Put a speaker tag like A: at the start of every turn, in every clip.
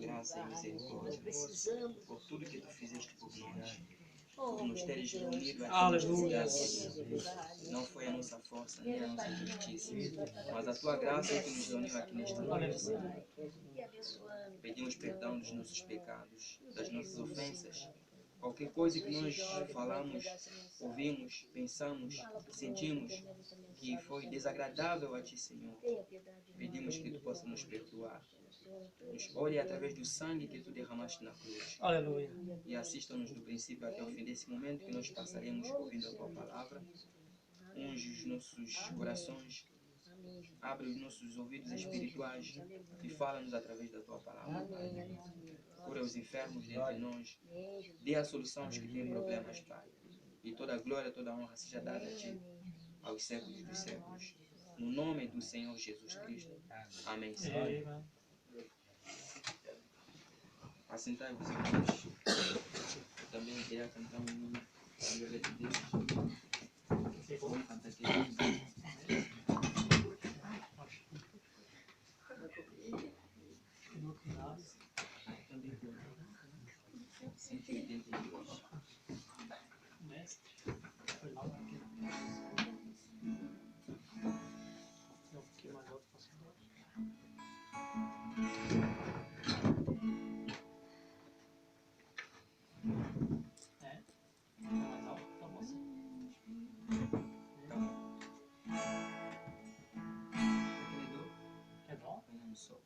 A: graça e misericórdia, por tudo que tu fizeste por nós, por nos teres reunido aqui nesta cidade. Não foi a nossa força nem a nossa justiça, mas a tua graça que nos reuniu aqui nesta noite, Senhor. Pedimos perdão dos nossos pecados, das nossas ofensas. Qualquer coisa que nós falamos, ouvimos, pensamos, sentimos que foi desagradável a Ti, Senhor, pedimos que Tu possa nos perdoar. Nos olhe através do sangue que Tu derramaste na cruz.
B: Aleluia.
A: E assista-nos do princípio até o fim desse momento que nós passaremos ouvindo a Tua palavra. Unge os nossos corações, abre os nossos ouvidos espirituais e fala-nos através da Tua palavra, Pai. Cura os enfermos dentre nós, dê a solução aos que têm problemas, Pai. E toda a glória, toda a honra seja dada a Ti, aos séculos dos séculos. No nome do Senhor Jesus Cristo. Amém, Senhor. Assentai-vos, irmãos. Eu também queria cantar um hino da glória de Deus. Vamos cantar aqui. 182.
B: Mestre, foi lá porque é um pouquinho mais alto para cima. É mais alto, tá bom assim. É dó?
A: Põe no sol.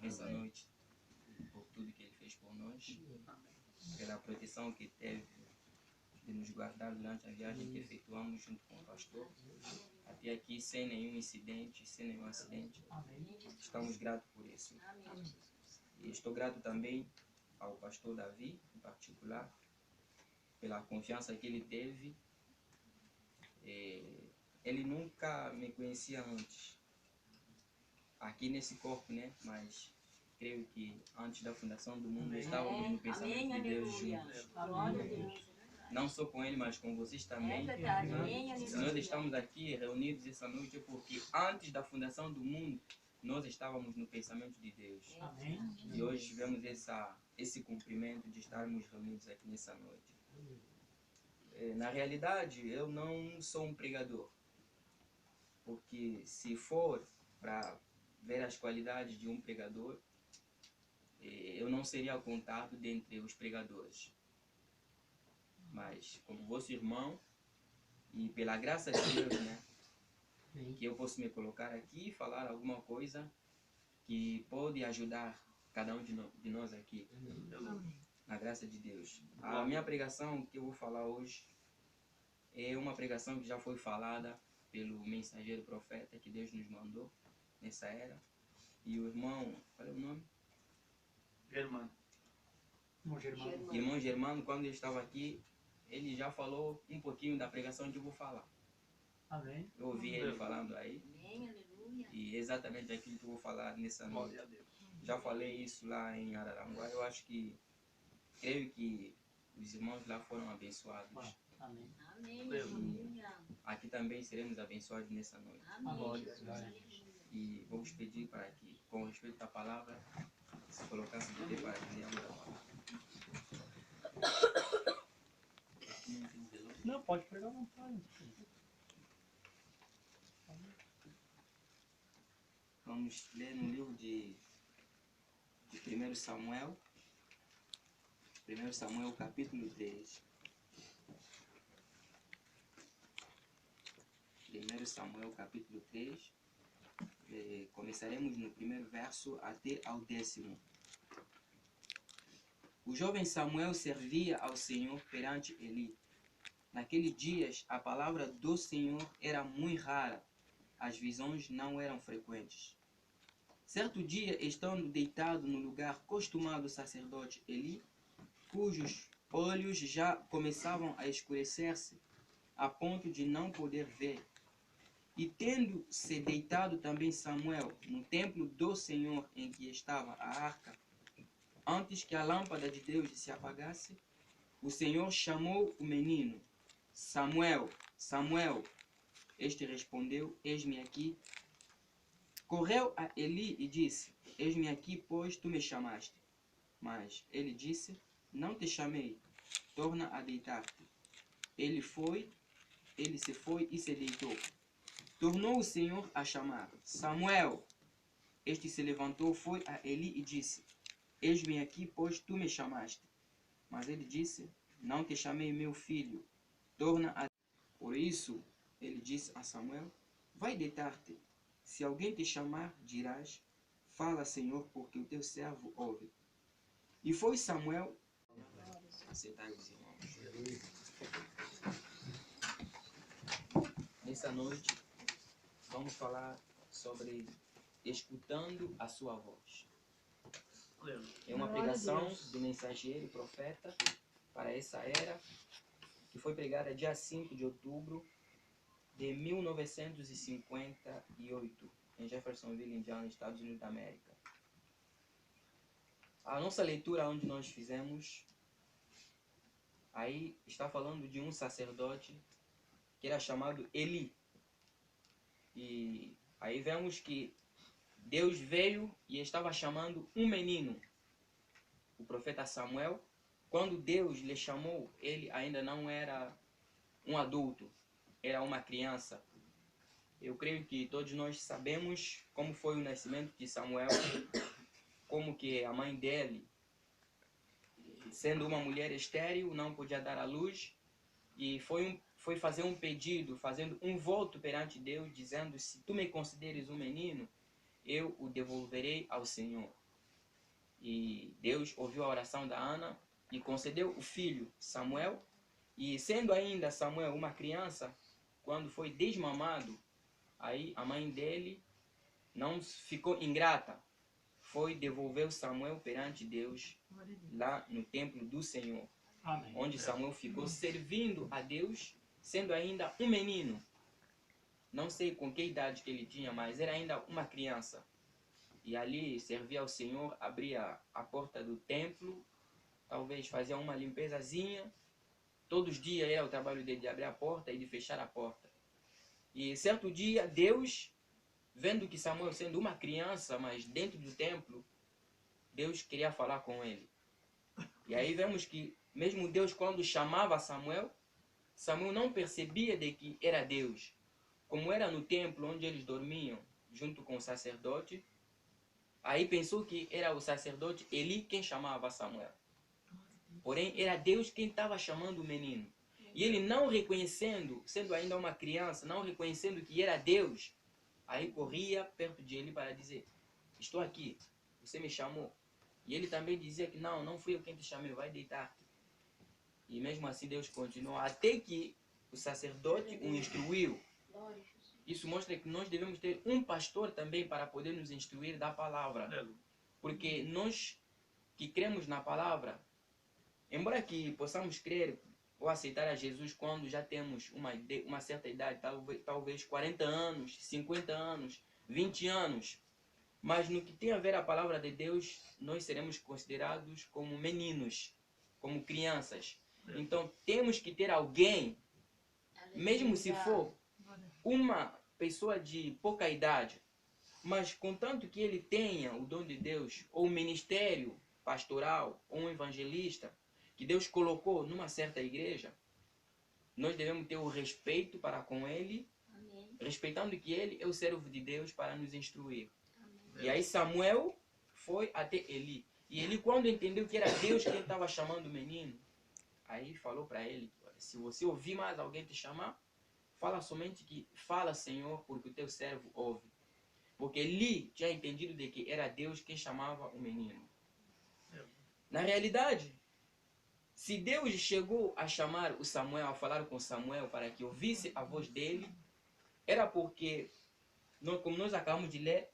A: nessa noite por tudo que Ele fez por nós, pela proteção que teve de nos guardar durante a viagem que efetuamos junto com o pastor, até aqui sem nenhum incidente, sem nenhum acidente. Estamos gratos por isso. E estou grato também ao pastor Davi, em particular, pela confiança que ele teve. Ele nunca me conhecia antes, aqui nesse corpo, né? Mas creio que antes da fundação do mundo estávamos no pensamento de Deus juntos. Não só com ele, mas com vocês também. Se nós estamos aqui reunidos essa noite é porque antes da fundação do mundo nós estávamos no pensamento de Deus. E hoje tivemos esse cumprimento de estarmos reunidos aqui nessa noite. Na realidade, eu não sou um pregador, porque se for para ver as qualidades de um pregador, eu não seria contado dentre os pregadores. Mas como vosso irmão, e pela graça de Deus, né, que eu posso me colocar aqui e falar alguma coisa que pode ajudar cada um de nós aqui, na graça de Deus. A minha pregação que eu vou falar hoje é uma pregação que já foi falada pelo mensageiro profeta que Deus nos mandou nessa era. E o irmão, qual é o nome?
C: Germano.
A: Irmão Germano, quando ele estava aqui, ele já falou um pouquinho da pregação que eu vou falar.
B: Amém.
A: Eu ouvi ele falando aí. E exatamente aquilo que eu vou falar nessa noite. Já falei isso lá em Araranguá. Eu acho que, creio que os irmãos lá foram abençoados.
B: Amém.
A: E aqui também seremos abençoados nessa noite. E vamos pedir para que, com respeito à palavra, se colocasse de pé para dizer a palavra.
B: Não, pode pregar à vontade.
A: Vamos ler no livro de 1 Samuel. 1 Samuel capítulo 3. 1 Samuel capítulo 3. Começaremos no primeiro verso até ao 10º. O jovem Samuel servia ao Senhor perante Eli. Naqueles dias a palavra do Senhor era muito rara, as visões não eram frequentes. Certo dia, estando deitado no lugar costumado do sacerdote Eli, cujos olhos já começavam a escurecer-se, a ponto de não poder ver, e tendo-se deitado também Samuel no templo do Senhor em que estava a arca, antes que a lâmpada de Deus se apagasse, o Senhor chamou o menino: Samuel, Samuel. Este respondeu: Eis-me aqui. Correu a Eli e disse: Eis-me aqui, pois tu me chamaste. Mas ele disse: Não te chamei, torna a deitar-te. Ele se foi e se deitou. Tornou o Senhor a chamar: Samuel. Este se levantou, foi a Eli e disse: Eis-me aqui, pois tu me chamaste. Mas ele disse: Não te chamei, meu filho, torna a... Por isso, ele disse a Samuel: Vai deitar-te. Se alguém te chamar, dirás: Fala, Senhor, porque o teu servo ouve. E foi Samuel... Aceitai os irmãos. Nessa noite, vamos falar sobre escutando a sua voz. É uma pregação do mensageiro e profeta para essa era, que foi pregada dia 5 de outubro de 1958, em Jeffersonville, Indiana, Estados Unidos da América. A nossa leitura onde nós fizemos, aí está falando de um sacerdote que era chamado Eli. E aí vemos que Deus veio e estava chamando um menino, o profeta Samuel. Quando Deus lhe chamou, ele ainda não era um adulto, era uma criança. Eu creio que todos nós sabemos como foi o nascimento de Samuel, como que a mãe dele, sendo uma mulher estéril, não podia dar à luz, e foi fazer um pedido, fazendo um voto perante Deus, dizendo: se tu me consideres um menino, eu o devolverei ao Senhor. E Deus ouviu a oração da Ana e concedeu o filho Samuel. E sendo ainda Samuel uma criança, quando foi desmamado, aí a mãe dele não ficou ingrata. Foi devolver Samuel perante Deus lá no templo do Senhor.
B: Amém.
A: Onde Samuel ficou servindo a Deus, sendo ainda um menino. Não sei com que idade que ele tinha, mas era ainda uma criança. E ali servia ao Senhor, abria a porta do templo, talvez fazia uma limpezazinha. Todos os dias era o trabalho dele de abrir a porta e de fechar a porta. E certo dia, Deus, vendo que Samuel sendo uma criança, mas dentro do templo, Deus queria falar com ele. E aí vemos que mesmo Deus, quando chamava Samuel, Samuel não percebia de que era Deus. Como era no templo onde eles dormiam, junto com o sacerdote, aí pensou que era o sacerdote Eli quem chamava Samuel. Porém, era Deus quem estava chamando o menino. E ele não reconhecendo, sendo ainda uma criança, não reconhecendo que era Deus, aí corria perto de ele para dizer: estou aqui, você me chamou. E ele também dizia que não fui eu quem te chamei, vai deitar-te. E mesmo assim Deus continuou, até que o sacerdote o instruiu. Isso mostra que nós devemos ter um pastor também para poder nos instruir da palavra. Porque nós que cremos na palavra, embora que possamos crer ou aceitar a Jesus quando já temos uma certa idade, talvez 40 anos, 50 anos, 20 anos, mas no que tem a ver a palavra de Deus, nós seremos considerados como meninos, como crianças. Então temos que ter alguém, mesmo se for uma pessoa de pouca idade, mas contanto que ele tenha o dom de Deus, ou o ministério pastoral, ou um evangelista, que Deus colocou numa certa igreja, nós devemos ter o respeito para com ele, respeitando que ele é o servo de Deus para nos instruir. E aí Samuel foi até Eli. E Eli, quando entendeu que era Deus quem estava chamando o menino, aí falou para ele: se você ouvir mais alguém te chamar, fala somente que fala, Senhor, porque o teu servo ouve. Porque Eli tinha entendido de que era Deus quem chamava o menino. Na realidade, se Deus chegou a chamar o Samuel, a falar com Samuel para que ouvisse a voz dele, era porque, como nós acabamos de ler,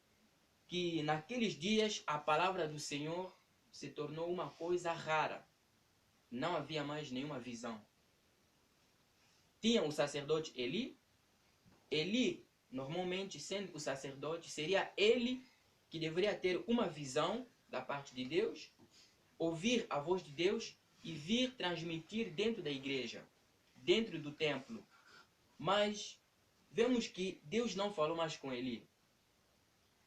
A: que naqueles dias a palavra do Senhor se tornou uma coisa rara. Não havia mais nenhuma visão. Tinha o sacerdote Eli. Eli, normalmente, sendo o sacerdote, seria ele que deveria ter uma visão da parte de Deus, ouvir a voz de Deus e vir transmitir dentro da igreja, dentro do templo. Mas vemos que Deus não falou mais com Eli.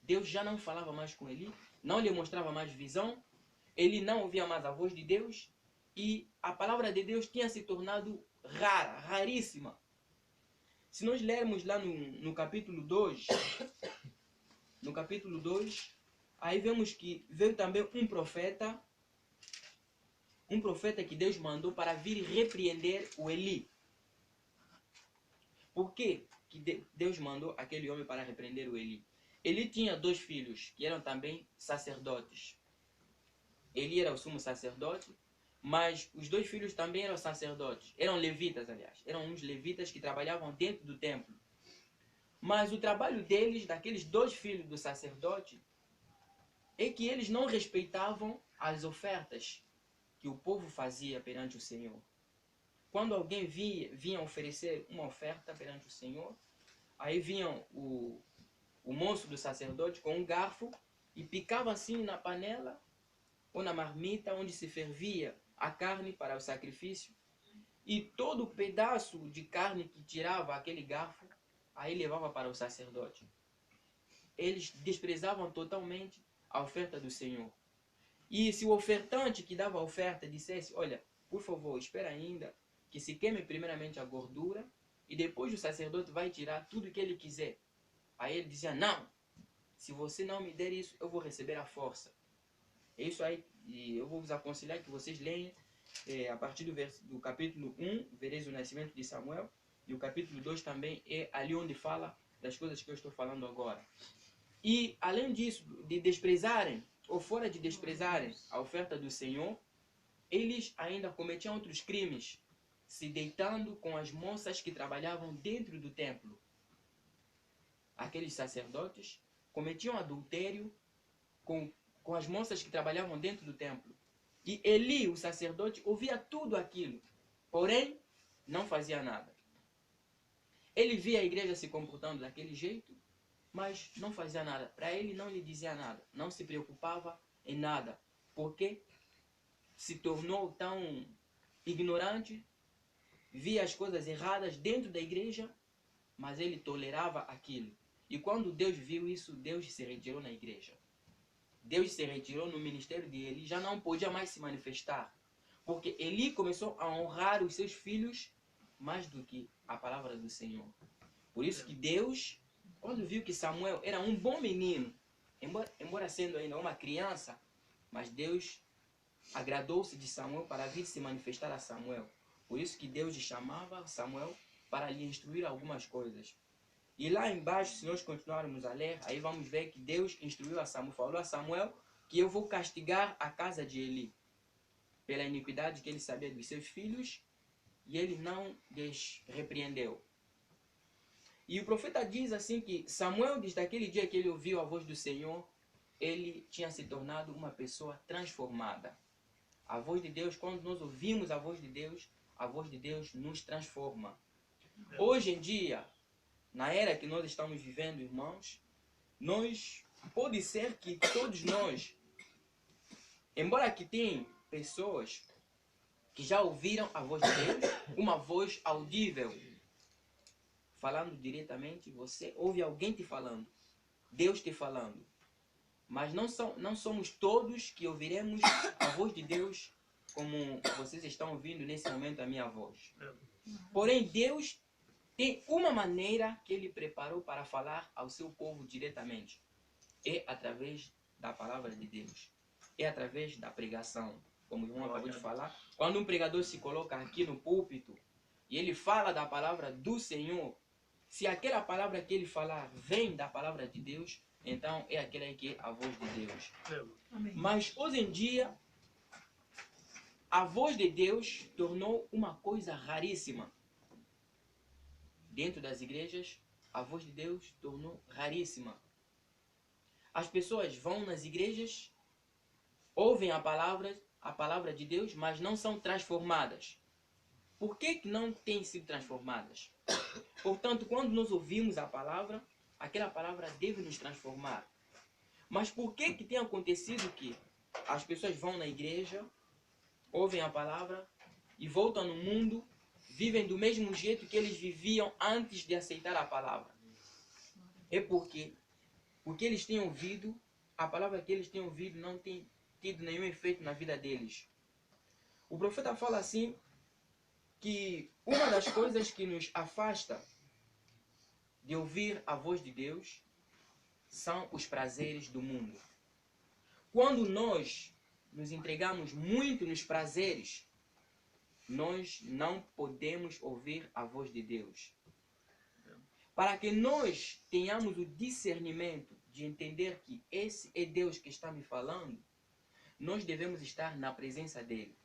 A: Deus já não falava mais com Eli, não lhe mostrava mais visão, ele não ouvia mais a voz de Deus e a palavra de Deus tinha se tornado rara, raríssima. Se nós lermos lá no capítulo 2, aí vemos que veio também um profeta que Deus mandou para vir repreender o Eli. Por que Deus mandou aquele homem para repreender o Eli? Eli tinha 2 filhos, que eram também sacerdotes. Eli era o sumo sacerdote, mas os 2 filhos também eram sacerdotes. Eram levitas, aliás. Eram uns levitas que trabalhavam dentro do templo. Mas o trabalho deles, daqueles 2 filhos do sacerdote, é que eles não respeitavam as ofertas que o povo fazia perante o Senhor. Quando alguém vinha oferecer uma oferta perante o Senhor, aí vinham o moço do sacerdote com um garfo e picava assim na panela ou na marmita onde se fervia a carne para o sacrifício, e todo o pedaço de carne que tirava aquele garfo, aí levava para o sacerdote. Eles desprezavam totalmente a oferta do Senhor. E se o ofertante que dava a oferta dissesse: olha, por favor, espera ainda que se queime primeiramente a gordura e depois o sacerdote vai tirar tudo que ele quiser. Aí ele dizia: não, se você não me der isso, eu vou receber a força. É isso aí, e eu vou vos aconselhar que vocês leiam a partir do capítulo 1, vereis o nascimento de Samuel, e o capítulo 2 também é ali onde fala das coisas que eu estou falando agora. E além disso, de desprezarem ou fora de desprezarem a oferta do Senhor, eles ainda cometiam outros crimes, se deitando com as moças que trabalhavam dentro do templo. Aqueles sacerdotes cometiam adultério com as moças que trabalhavam dentro do templo. E Eli, o sacerdote, ouvia tudo aquilo, porém não fazia nada. Ele via a igreja se comportando daquele jeito, mas não fazia nada. Para ele não lhe dizia nada, não se preocupava em nada, porque se tornou tão ignorante, via as coisas erradas dentro da igreja, mas ele tolerava aquilo. E quando Deus viu isso, Deus se retirou na igreja. Deus se retirou no ministério de Eli, já não podia mais se manifestar, porque Eli começou a honrar os seus filhos mais do que a palavra do Senhor. Por isso que Deus, quando viu que Samuel era um bom menino, embora sendo ainda uma criança, mas Deus agradou-se de Samuel para vir se manifestar a Samuel. Por isso que Deus chamava Samuel para lhe instruir algumas coisas. E lá embaixo, se nós continuarmos a ler, aí vamos ver que Deus instruiu a Samuel, falou a Samuel que eu vou castigar a casa de Eli pela iniquidade que ele sabia dos seus filhos, e ele não lhes repreendeu. E o profeta diz assim que Samuel, desde aquele dia que ele ouviu a voz do Senhor, ele tinha se tornado uma pessoa transformada. A voz de Deus, quando nós ouvimos a voz de Deus nos transforma. Hoje em dia, na era que nós estamos vivendo, irmãos, pode ser que todos nós, embora que tem pessoas que já ouviram a voz de Deus, uma voz audível, falando diretamente, você ouve alguém te falando, Deus te falando. Mas não somos todos que ouviremos a voz de Deus como vocês estão ouvindo nesse momento a minha voz. Porém, Deus tem uma maneira que Ele preparou para falar ao seu povo diretamente. É através da palavra de Deus. É através da pregação. Como o irmão acabou de falar, quando um pregador se coloca aqui no púlpito e ele fala da palavra do Senhor, se aquela palavra que ele falar vem da palavra de Deus, então é aquela que é a voz de Deus.
B: Amém.
A: Mas hoje em dia, a voz de Deus tornou uma coisa raríssima. Dentro das igrejas, a voz de Deus tornou raríssima. As pessoas vão nas igrejas, ouvem a palavra de Deus, mas não são transformadas. Por que não têm sido transformadas? Portanto, quando nós ouvimos a palavra, aquela palavra deve nos transformar. Mas por que tem acontecido que as pessoas vão na igreja, ouvem a palavra e voltam no mundo, vivem do mesmo jeito que eles viviam antes de aceitar a palavra? É porque eles têm ouvido, a palavra que eles têm ouvido não tem tido nenhum efeito na vida deles. O profeta fala assim, que uma das coisas que nos afasta de ouvir a voz de Deus são os prazeres do mundo. Quando nós nos entregamos muito nos prazeres, nós não podemos ouvir a voz de Deus. Para que nós tenhamos o discernimento de entender que esse é Deus que está me falando, nós devemos estar na presença dele.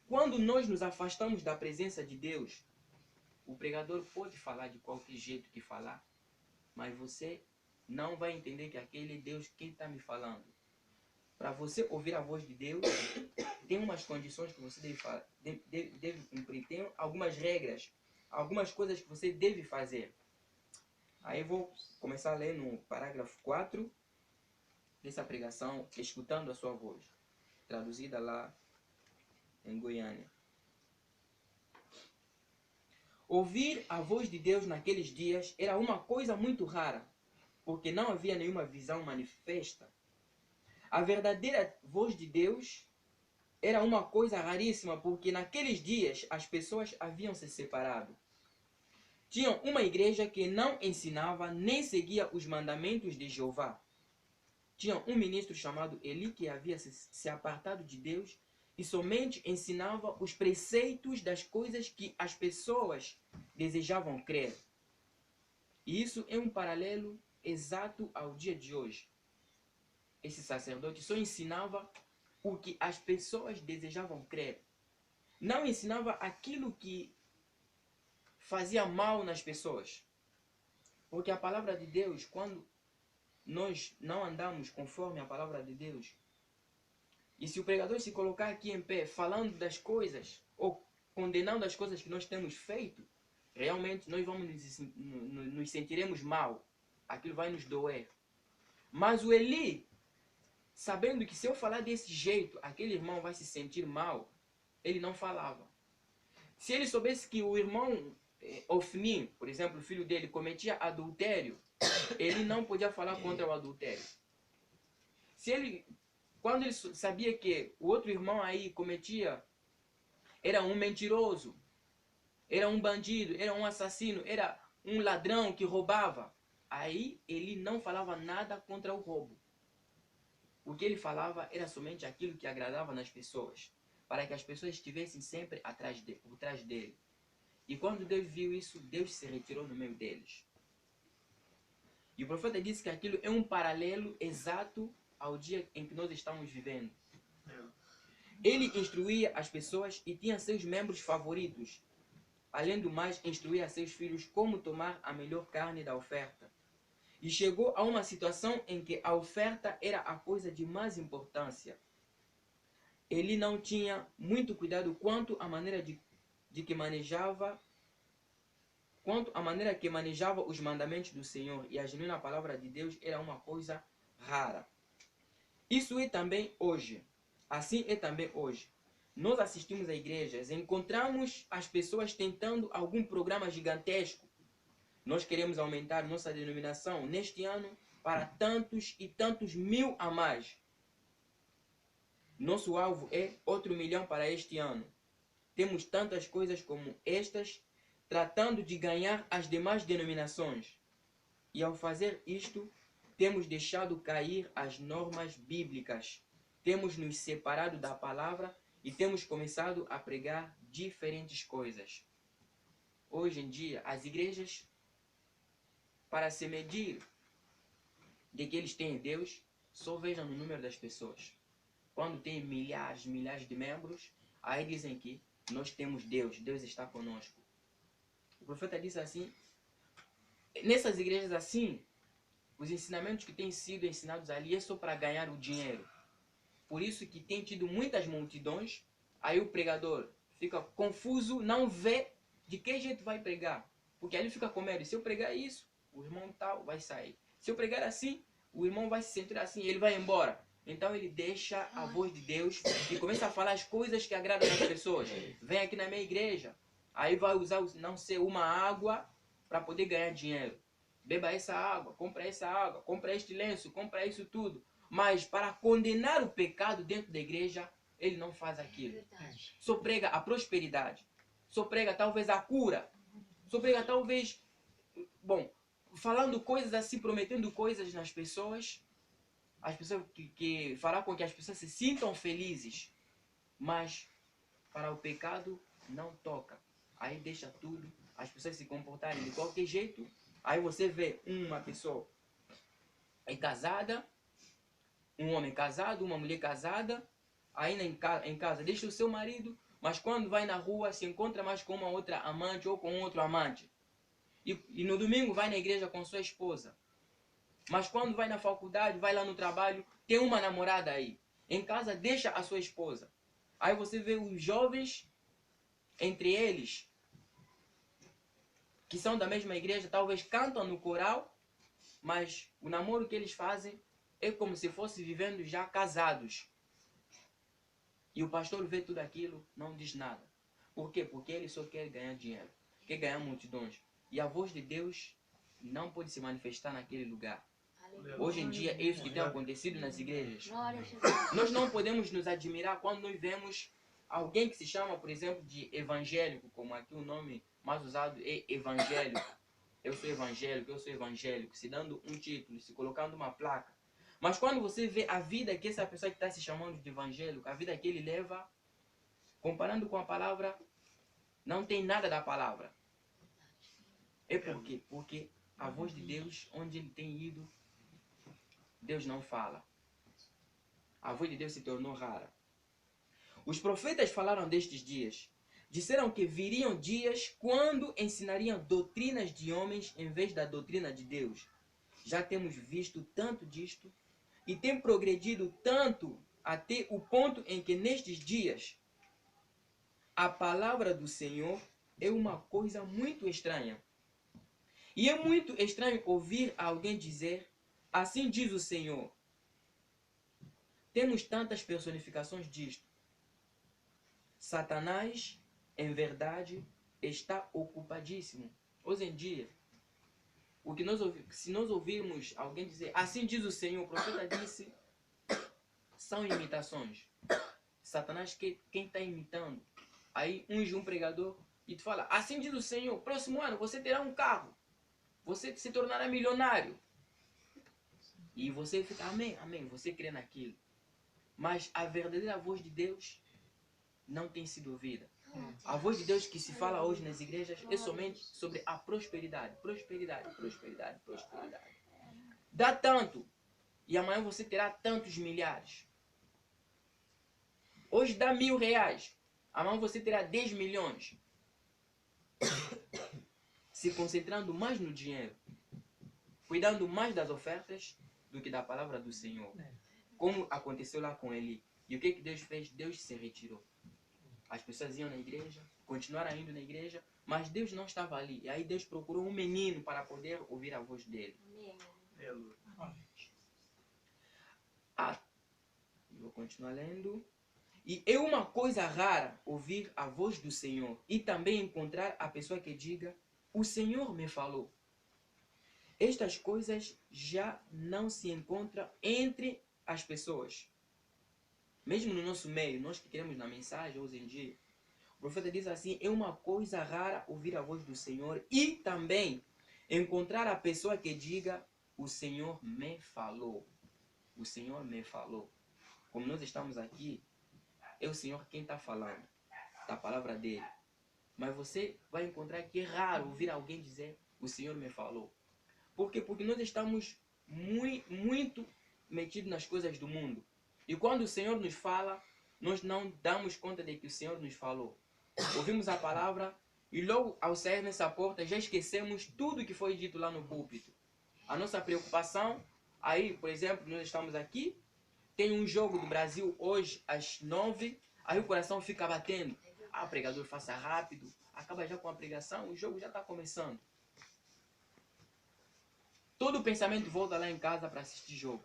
A: Quando nós nos afastamos da presença de Deus, o pregador pode falar de qualquer jeito que falar, mas você não vai entender que aquele é Deus que está me falando. Para você ouvir a voz de Deus, tem umas condições que você deve cumprir, tem algumas regras, algumas coisas que você deve fazer. Aí eu vou começar a ler no parágrafo 4 dessa pregação, escutando a sua voz, traduzida lá em Goiânia. Ouvir a voz de Deus naqueles dias era uma coisa muito rara, porque não havia nenhuma visão manifesta. A verdadeira voz de Deus era uma coisa raríssima, porque naqueles dias as pessoas haviam se separado. Tinham uma igreja que não ensinava nem seguia os mandamentos de Jeová. Tinham um ministro chamado Eli que havia se apartado de Deus e somente ensinava os preceitos das coisas que as pessoas desejavam crer. E isso é um paralelo exato ao dia de hoje. esse sacerdote só ensinava o que as pessoas desejavam crer. Não ensinava aquilo que fazia mal nas pessoas. Porque a palavra de Deus, quando nós não andamos conforme a palavra de Deus, e se o pregador se colocar aqui em pé falando das coisas, ou condenando as coisas que nós temos feito, realmente nós vamos nos sentiremos mal. Aquilo vai nos doer. Mas o Eli, sabendo que se eu falar desse jeito, aquele irmão vai se sentir mal, ele não falava. Se ele soubesse que o irmão Ofni, por exemplo, o filho dele, cometia adultério, ele não podia falar contra o adultério. Quando ele sabia que o outro irmão aí cometia, era um mentiroso, era um bandido, era um assassino, era um ladrão que roubava, aí ele não falava nada contra o roubo. O que ele falava era somente aquilo que agradava nas pessoas, para que as pessoas estivessem sempre por trás dele. E quando Deus viu isso, Deus se retirou no meio deles. E o profeta disse que aquilo é um paralelo exato ao dia em que nós estamos vivendo. Ele instruía as pessoas e tinha seus membros favoritos. Além do mais, instruía seus filhos como tomar a melhor carne da oferta. E chegou a uma situação em que a oferta era a coisa de mais importância. Ele não tinha muito cuidado quanto à maneira que manejava os mandamentos do Senhor, e a genuína palavra de Deus era uma coisa rara. Isso é também hoje. Assim é também hoje. Nós assistimos a igrejas, encontramos as pessoas tentando algum programa gigantesco. Nós queremos aumentar nossa denominação neste ano para tantos e tantos mil a mais. Nosso alvo é outro 1 milhão para este ano. Temos tantas coisas como estas, tratando de ganhar as demais denominações. E ao fazer isto, temos deixado cair as normas bíblicas. Temos nos separado da palavra e temos começado a pregar diferentes coisas. Hoje em dia, as igrejas, para se medir de que eles têm Deus, só vejam no número das pessoas. Quando tem milhares de membros, aí dizem que nós temos Deus, Deus está conosco. O profeta disse assim, nessas igrejas assim, os ensinamentos que têm sido ensinados ali é só para ganhar o dinheiro. Por isso que tem tido muitas multidões, aí o pregador fica confuso, não vê de que jeito vai pregar. Porque aí ele fica com medo, se eu pregar isso, o irmão tal vai sair. Se eu pregar assim, o irmão vai se sentir assim, ele vai embora. Então ele deixa a voz de Deus e começa a falar as coisas que agradam as pessoas. Vem aqui na minha igreja, aí vai usar, não sei, uma água para poder ganhar dinheiro. Beba essa água, compra este lenço, compra isso tudo. Mas para condenar o pecado dentro da igreja, ele não faz aquilo. Só prega a prosperidade. Só prega talvez a cura. Só prega talvez, falando coisas assim, prometendo coisas nas pessoas. As pessoas que fará com que as pessoas se sintam felizes. Mas para o pecado não toca. Aí deixa tudo, as pessoas se comportarem de qualquer jeito. Aí você vê uma pessoa casada, um homem casado, uma mulher casada, aí em casa deixa o seu marido, mas quando vai na rua se encontra mais com uma outra amante ou com outro amante. E no domingo vai na igreja com sua esposa. Mas quando vai na faculdade, vai lá no trabalho, tem uma namorada aí. Em casa deixa a sua esposa. Aí você vê os jovens, entre eles, que são da mesma igreja, talvez cantam no coral, mas o namoro que eles fazem é como se fossem vivendo já casados. E o pastor vê tudo aquilo, não diz nada. Por quê? Porque ele só quer ganhar dinheiro, quer ganhar multidões. E a voz de Deus não pode se manifestar naquele lugar. Hoje em dia é isso que tem acontecido nas igrejas. Nós não podemos nos admirar quando nós vemos alguém que se chama, por exemplo, de evangélico, como aqui o nome mais usado é evangélico. Eu sou evangélico, se dando um título, se colocando uma placa. Mas quando você vê a vida que essa pessoa que está se chamando de evangélico, a vida que ele leva, comparando com a palavra, não tem nada da palavra. É por quê? Porque a voz de Deus, onde ele tem ido, Deus não fala. a voz de Deus se tornou rara. Os profetas falaram destes dias. Disseram que viriam dias quando ensinariam doutrinas de homens em vez da doutrina de Deus. Já temos visto tanto disto e tem progredido tanto até o ponto em que nestes dias a palavra do Senhor é uma coisa muito estranha. E é muito estranho ouvir alguém dizer, assim diz o Senhor. Temos tantas personificações disto. Satanás, em verdade, está ocupadíssimo. Hoje em dia, se nós ouvirmos alguém dizer, assim diz o Senhor, o profeta disse, são imitações. Satanás, quem está imitando? Aí unge um pregador e te fala, assim diz o Senhor, próximo ano você terá um carro. Você se tornará milionário. E você fica, amém, amém, você crê naquilo. Mas a verdadeira voz de Deus não tem sido ouvida. A voz de Deus que se fala hoje nas igrejas é somente sobre a prosperidade. Prosperidade, prosperidade, prosperidade. Dá tanto. E amanhã você terá tantos milhares. Hoje dá R$1000. Amanhã você terá 10 milhões. Se concentrando mais no dinheiro. Cuidando mais das ofertas do que da palavra do Senhor. Como aconteceu lá com Eli. E o que Deus fez? Deus se retirou. As pessoas iam na igreja, continuaram indo na igreja, mas Deus não estava ali. E aí Deus procurou um menino para poder ouvir a voz dele. Vou continuar lendo. E é uma coisa rara ouvir a voz do Senhor e também encontrar a pessoa que diga, o Senhor me falou. Estas coisas já não se encontram entre as pessoas. Mesmo no nosso meio, nós que queremos na mensagem hoje em dia, o profeta diz assim, é uma coisa rara ouvir a voz do Senhor e também encontrar a pessoa que diga, o Senhor me falou. O Senhor me falou. Como nós estamos aqui, é o Senhor quem está falando, da palavra dele. Mas você vai encontrar que é raro ouvir alguém dizer, o Senhor me falou. Por quê? Porque nós estamos muito metidos nas coisas do mundo. E quando o Senhor nos fala, nós não damos conta de que o Senhor nos falou. Ouvimos a palavra e logo ao sair nessa porta já esquecemos tudo que foi dito lá no púlpito. A nossa preocupação, aí, por exemplo, nós estamos aqui, tem um jogo do Brasil hoje às 9, aí o coração fica batendo. Ah, pregador, faça rápido, acaba já com a pregação, o jogo já está começando. Todo o pensamento volta lá em casa para assistir jogo.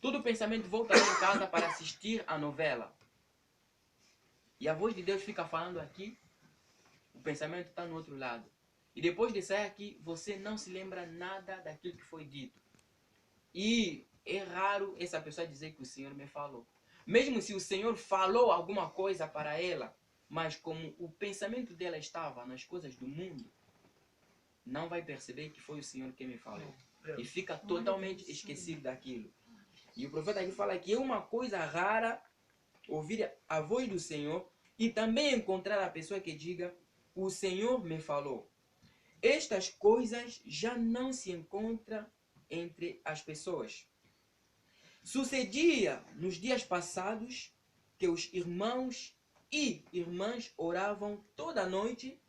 A: Todo o pensamento volta lá em casa para assistir a novela. E a voz de Deus fica falando aqui, o pensamento está no outro lado. E depois de sair aqui, você não se lembra nada daquilo que foi dito. E é raro essa pessoa dizer que o Senhor me falou. Mesmo se o Senhor falou alguma coisa para ela, mas como o pensamento dela estava nas coisas do mundo, não vai perceber que foi o Senhor que me falou. E fica totalmente esquecido daquilo. E o profeta aqui fala que é uma coisa rara ouvir a voz do Senhor e também encontrar a pessoa que diga, o Senhor me falou. Estas coisas já não se encontram entre as pessoas. Sucedia nos dias passados que os irmãos e irmãs oravam toda a noite,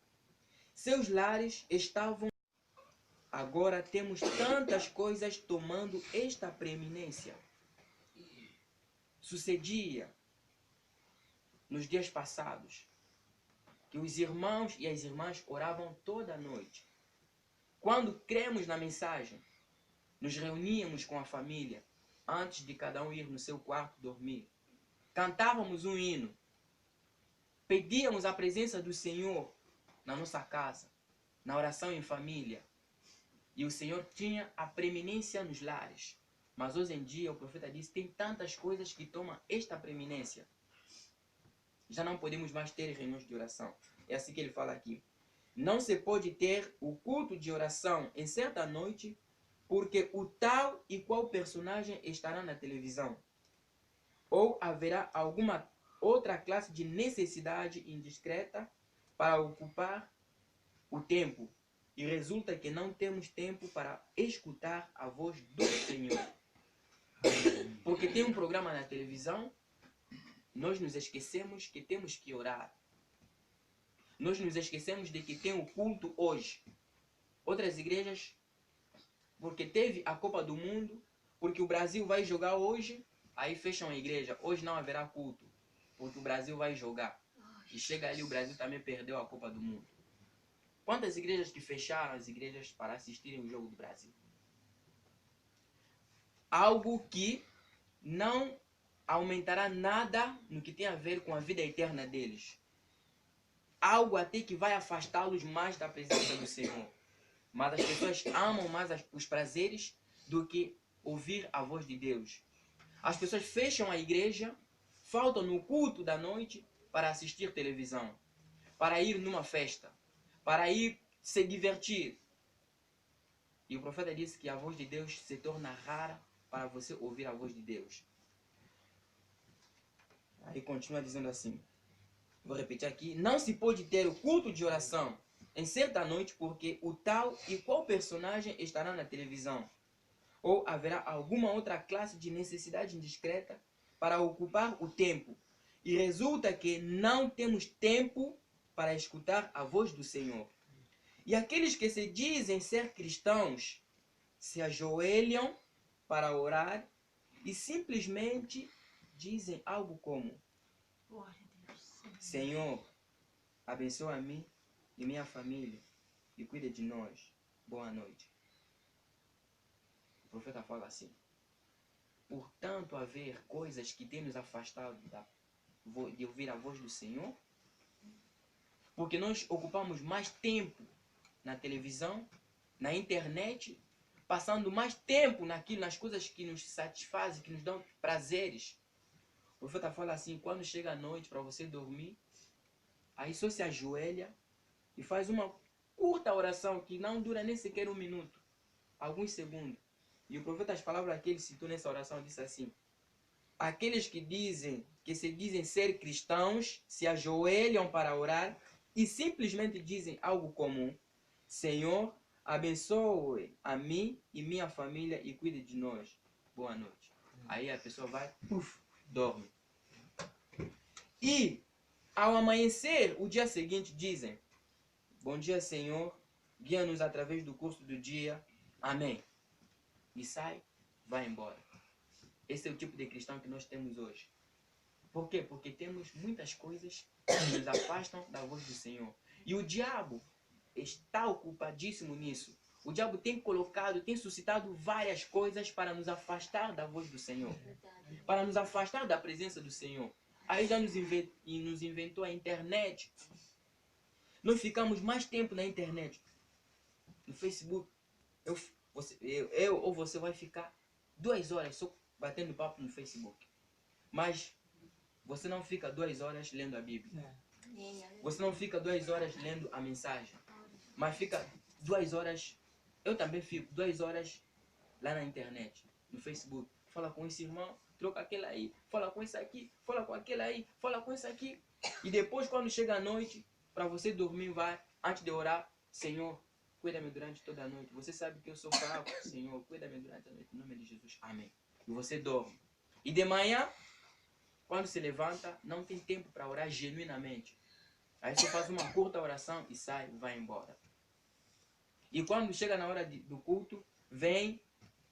A: seus lares estavam. Agora temos tantas coisas tomando esta preeminência. Sucedia nos dias passados que os irmãos e as irmãs oravam toda a noite. Quando cremos na mensagem, nos reuníamos com a família antes de cada um ir no seu quarto dormir. Cantávamos um hino. Pedíamos a presença do Senhor na nossa casa, na oração em família. E o Senhor tinha a preeminência nos lares. Mas hoje em dia, o profeta disse, tem tantas coisas que tomam esta preeminência. Já não podemos mais ter reuniões de oração. É assim que ele fala aqui. Não se pode ter o culto de oração em certa noite, porque o tal e qual personagem estará na televisão. Ou haverá alguma outra classe de necessidade indiscreta para ocupar o tempo. E resulta que não temos tempo para escutar a voz do Senhor. porque tem um programa na televisão, nós nos esquecemos que temos que orar. Nós nos esquecemos de que tem o culto hoje. Outras igrejas, porque teve a Copa do Mundo, porque o Brasil vai jogar hoje, aí fecham a igreja. Hoje não haverá culto, porque o Brasil vai jogar. E chega ali, o Brasil também perdeu a Copa do Mundo. Quantas igrejas que fecharam as igrejas para assistirem o jogo do Brasil? Algo que não aumentará nada no que tem a ver com a vida eterna deles. Algo até que vai afastá-los mais da presença do Senhor. Mas as pessoas amam mais os prazeres do que ouvir a voz de Deus. As pessoas fecham a igreja, faltam no culto da noite para assistir televisão, para ir numa festa, para ir se divertir. E o profeta disse que a voz de Deus se torna rara para você ouvir a voz de Deus. Aí continua dizendo assim, vou repetir aqui, não se pode ter o culto de oração em certa noite porque o tal e qual personagem estará na televisão. Ou haverá alguma outra classe de necessidade indiscreta para ocupar o tempo. E resulta que não temos tempo para escutar a voz do Senhor. E aqueles que se dizem ser cristãos se ajoelham para orar e simplesmente dizem algo como: Senhor, abençoa-me e minha família e cuida de nós. Boa noite. O profeta fala assim: por tanto haver coisas que têm nos afastado de ouvir a voz do Senhor, porque nós ocupamos mais tempo na televisão, na internet, passando mais tempo nas coisas que nos satisfazem, que nos dão prazeres. O profeta fala assim, quando chega a noite para você dormir, aí só se ajoelha e faz uma curta oração que não dura nem sequer 1 minuto, alguns segundos. E o profeta, as palavras que ele citou nessa oração, disse assim: aqueles que se dizem ser cristãos se ajoelham para orar e simplesmente dizem algo comum: Senhor, abençoe a mim e minha família e cuide de nós. Boa noite. Aí a pessoa vai, dorme. E ao amanhecer, o dia seguinte, dizem: bom dia, Senhor, guia-nos através do curso do dia. Amém. E sai, vai embora. Esse é o tipo de cristão que nós temos hoje. Por quê? Porque temos muitas coisas que nos afastam da voz do Senhor. E o diabo está ocupadíssimo nisso. O diabo tem suscitado várias coisas para nos afastar da voz do Senhor. Para nos afastar da presença do Senhor. Aí já nos inventou a internet. Nós ficamos mais tempo na internet. No Facebook. Eu ou você vai ficar 2 horas só batendo papo no Facebook. Mas você não fica 2 horas lendo a Bíblia. Você não fica 2 horas lendo a mensagem. Mas fica 2 horas... Eu também fico 2 horas lá na internet, no Facebook. Fala com esse irmão, troca aquele aí. Fala com esse aqui, fala com aquele aí. Fala com esse aqui. E depois, quando chega a noite, para você dormir, vai, antes de orar: Senhor, cuida-me durante toda a noite. Você sabe que eu sou fraco. Senhor, cuida-me durante a noite. Em nome de Jesus. Amém. E você dorme. E de manhã, quando se levanta, não tem tempo para orar genuinamente. Aí você faz uma curta oração e sai, vai embora. E quando chega na hora do culto, vem,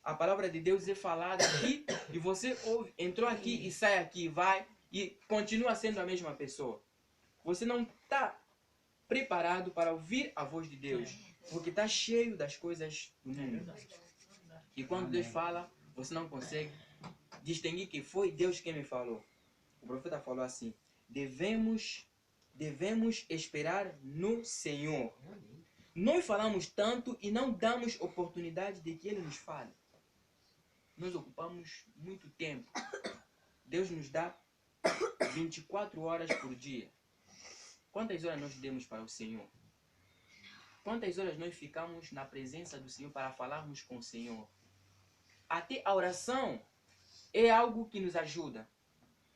A: a palavra de Deus é falada aqui, e você ouve, entrou aqui e sai aqui, vai, e continua sendo a mesma pessoa. Você não está preparado para ouvir a voz de Deus, porque está cheio das coisas do mundo. E quando Deus fala, você não consegue distinguir que foi Deus quem me falou. O profeta falou assim: devemos esperar no Senhor. Nós falamos tanto e não damos oportunidade de que Ele nos fale. Nós ocupamos muito tempo. Deus nos dá 24 horas por dia. Quantas horas nós demos para o Senhor? Quantas horas nós ficamos na presença do Senhor para falarmos com o Senhor? Até a oração é algo que nos ajuda,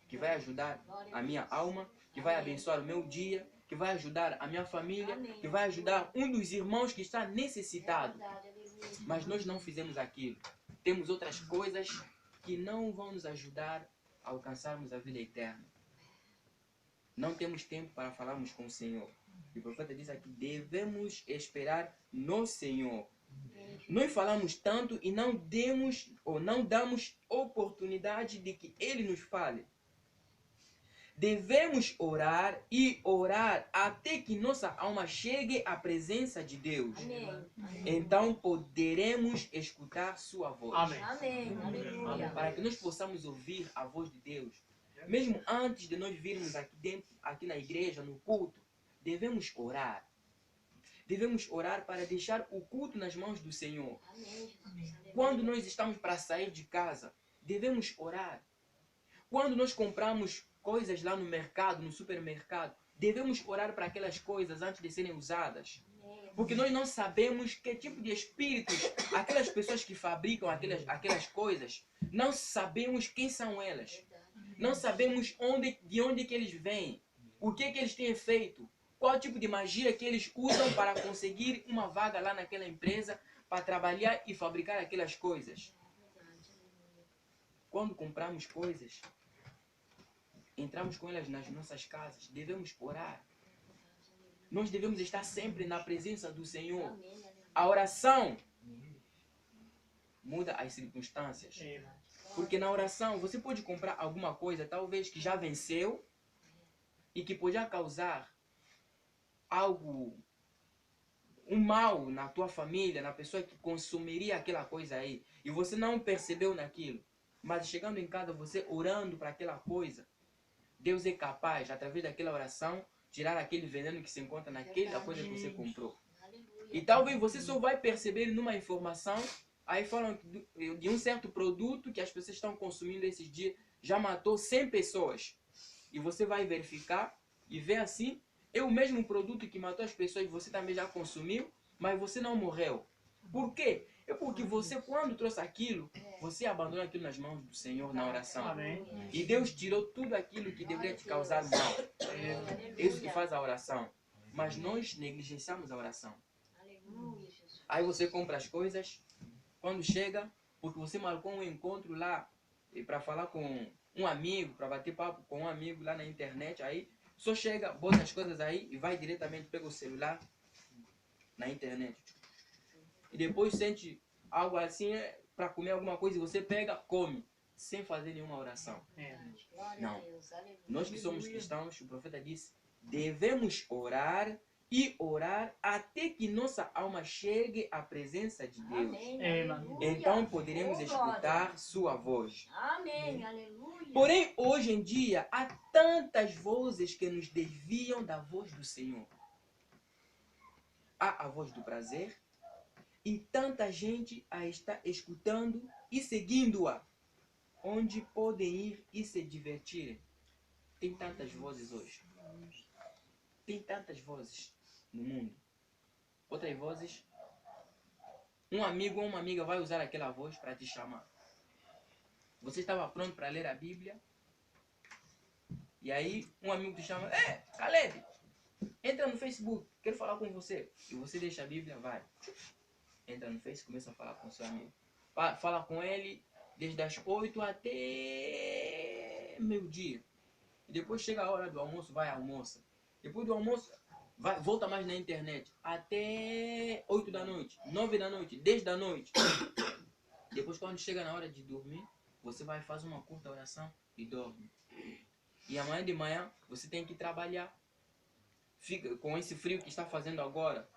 A: que vai ajudar a minha alma, que vai abençoar o meu dia, que vai ajudar a minha família, que vai ajudar um dos irmãos que está necessitado. Mas nós não fizemos aquilo. Temos outras coisas que não vão nos ajudar a alcançarmos a vida eterna. Não temos tempo para falarmos com o Senhor. E o profeta diz aqui, devemos esperar no Senhor. Nós falamos tanto e não damos oportunidade de que Ele nos fale. Devemos orar e orar até que nossa alma chegue à presença de Deus.
D: Amém.
A: Então poderemos escutar sua voz.
C: Amém.
D: Amém. Aleluia.
A: Para que nós possamos ouvir a voz de Deus. Mesmo antes de nós virmos aqui na igreja, no culto, devemos orar. Devemos orar para deixar o culto nas mãos do Senhor. Quando nós estamos para sair de casa, devemos orar. Quando nós compramos coisas lá no mercado, no supermercado, devemos orar para aquelas coisas antes de serem usadas. Porque nós não sabemos que tipo de espíritos, aquelas pessoas que fabricam aquelas coisas, não sabemos quem são elas. Não sabemos de onde que eles vêm, o que eles têm feito, qual tipo de magia que eles usam para conseguir uma vaga lá naquela empresa, para trabalhar e fabricar aquelas coisas. Quando compramos coisas, entramos com elas nas nossas casas, devemos orar. Nós devemos estar sempre na presença do Senhor. A oração muda as circunstâncias. Porque na oração você pode comprar alguma coisa, talvez que já venceu, e que podia causar um mal na tua família, na pessoa que consumiria aquela coisa aí. E você não percebeu naquilo. Mas chegando em casa, você orando para aquela coisa, Deus é capaz, através daquela oração, tirar aquele veneno que se encontra naquela coisa que você comprou. E talvez você só vai perceber numa informação, aí falam de um certo produto que as pessoas estão consumindo esses dias, já matou 100 pessoas. E você vai verificar e ver assim, é o mesmo produto que matou as pessoas, você também já consumiu, mas você não morreu. Por quê? É porque você, quando trouxe aquilo, você abandonou aquilo nas mãos do Senhor na oração.
C: Amém.
A: E Deus tirou tudo aquilo que deveria te causar mal. É isso que faz a oração. Mas nós negligenciamos a oração. Aí você compra as coisas, quando chega, porque você marcou um encontro lá para falar com um amigo, para bater papo com um amigo lá na internet, aí só chega, bota as coisas aí e vai diretamente, pega o celular na internet. E depois sente algo assim para comer alguma coisa e você pega, come, sem fazer nenhuma oração. Não. Nós que somos cristãos, o profeta disse, devemos orar e orar até que nossa alma chegue à presença de Deus. Então poderemos escutar sua voz.
D: Amém. Aleluia.
A: Porém, hoje em dia, há tantas vozes que nos desviam da voz do Senhor. Há a voz do prazer e tanta gente a está escutando e seguindo-a. Onde podem ir e se divertirem. Tem tantas vozes hoje. Tem tantas vozes no mundo. Outras vozes, um amigo ou uma amiga vai usar aquela voz para te chamar. Você estava pronto para ler a Bíblia, e aí um amigo te chama, Caleb, entra no Facebook, quero falar com você. E você deixa a Bíblia, vai. Entra no Facebook, começa a falar com seu amigo. Fala com ele desde as 8 até meio-dia. E depois chega a hora do almoço, vai almoça. Depois do almoço, volta mais na internet. Até 8 da noite, 9 da noite, 10 da noite. Depois, quando chega na hora de dormir, você vai fazer uma curta oração e dorme. E amanhã de manhã, você tem que trabalhar. Fica com esse frio que está fazendo agora.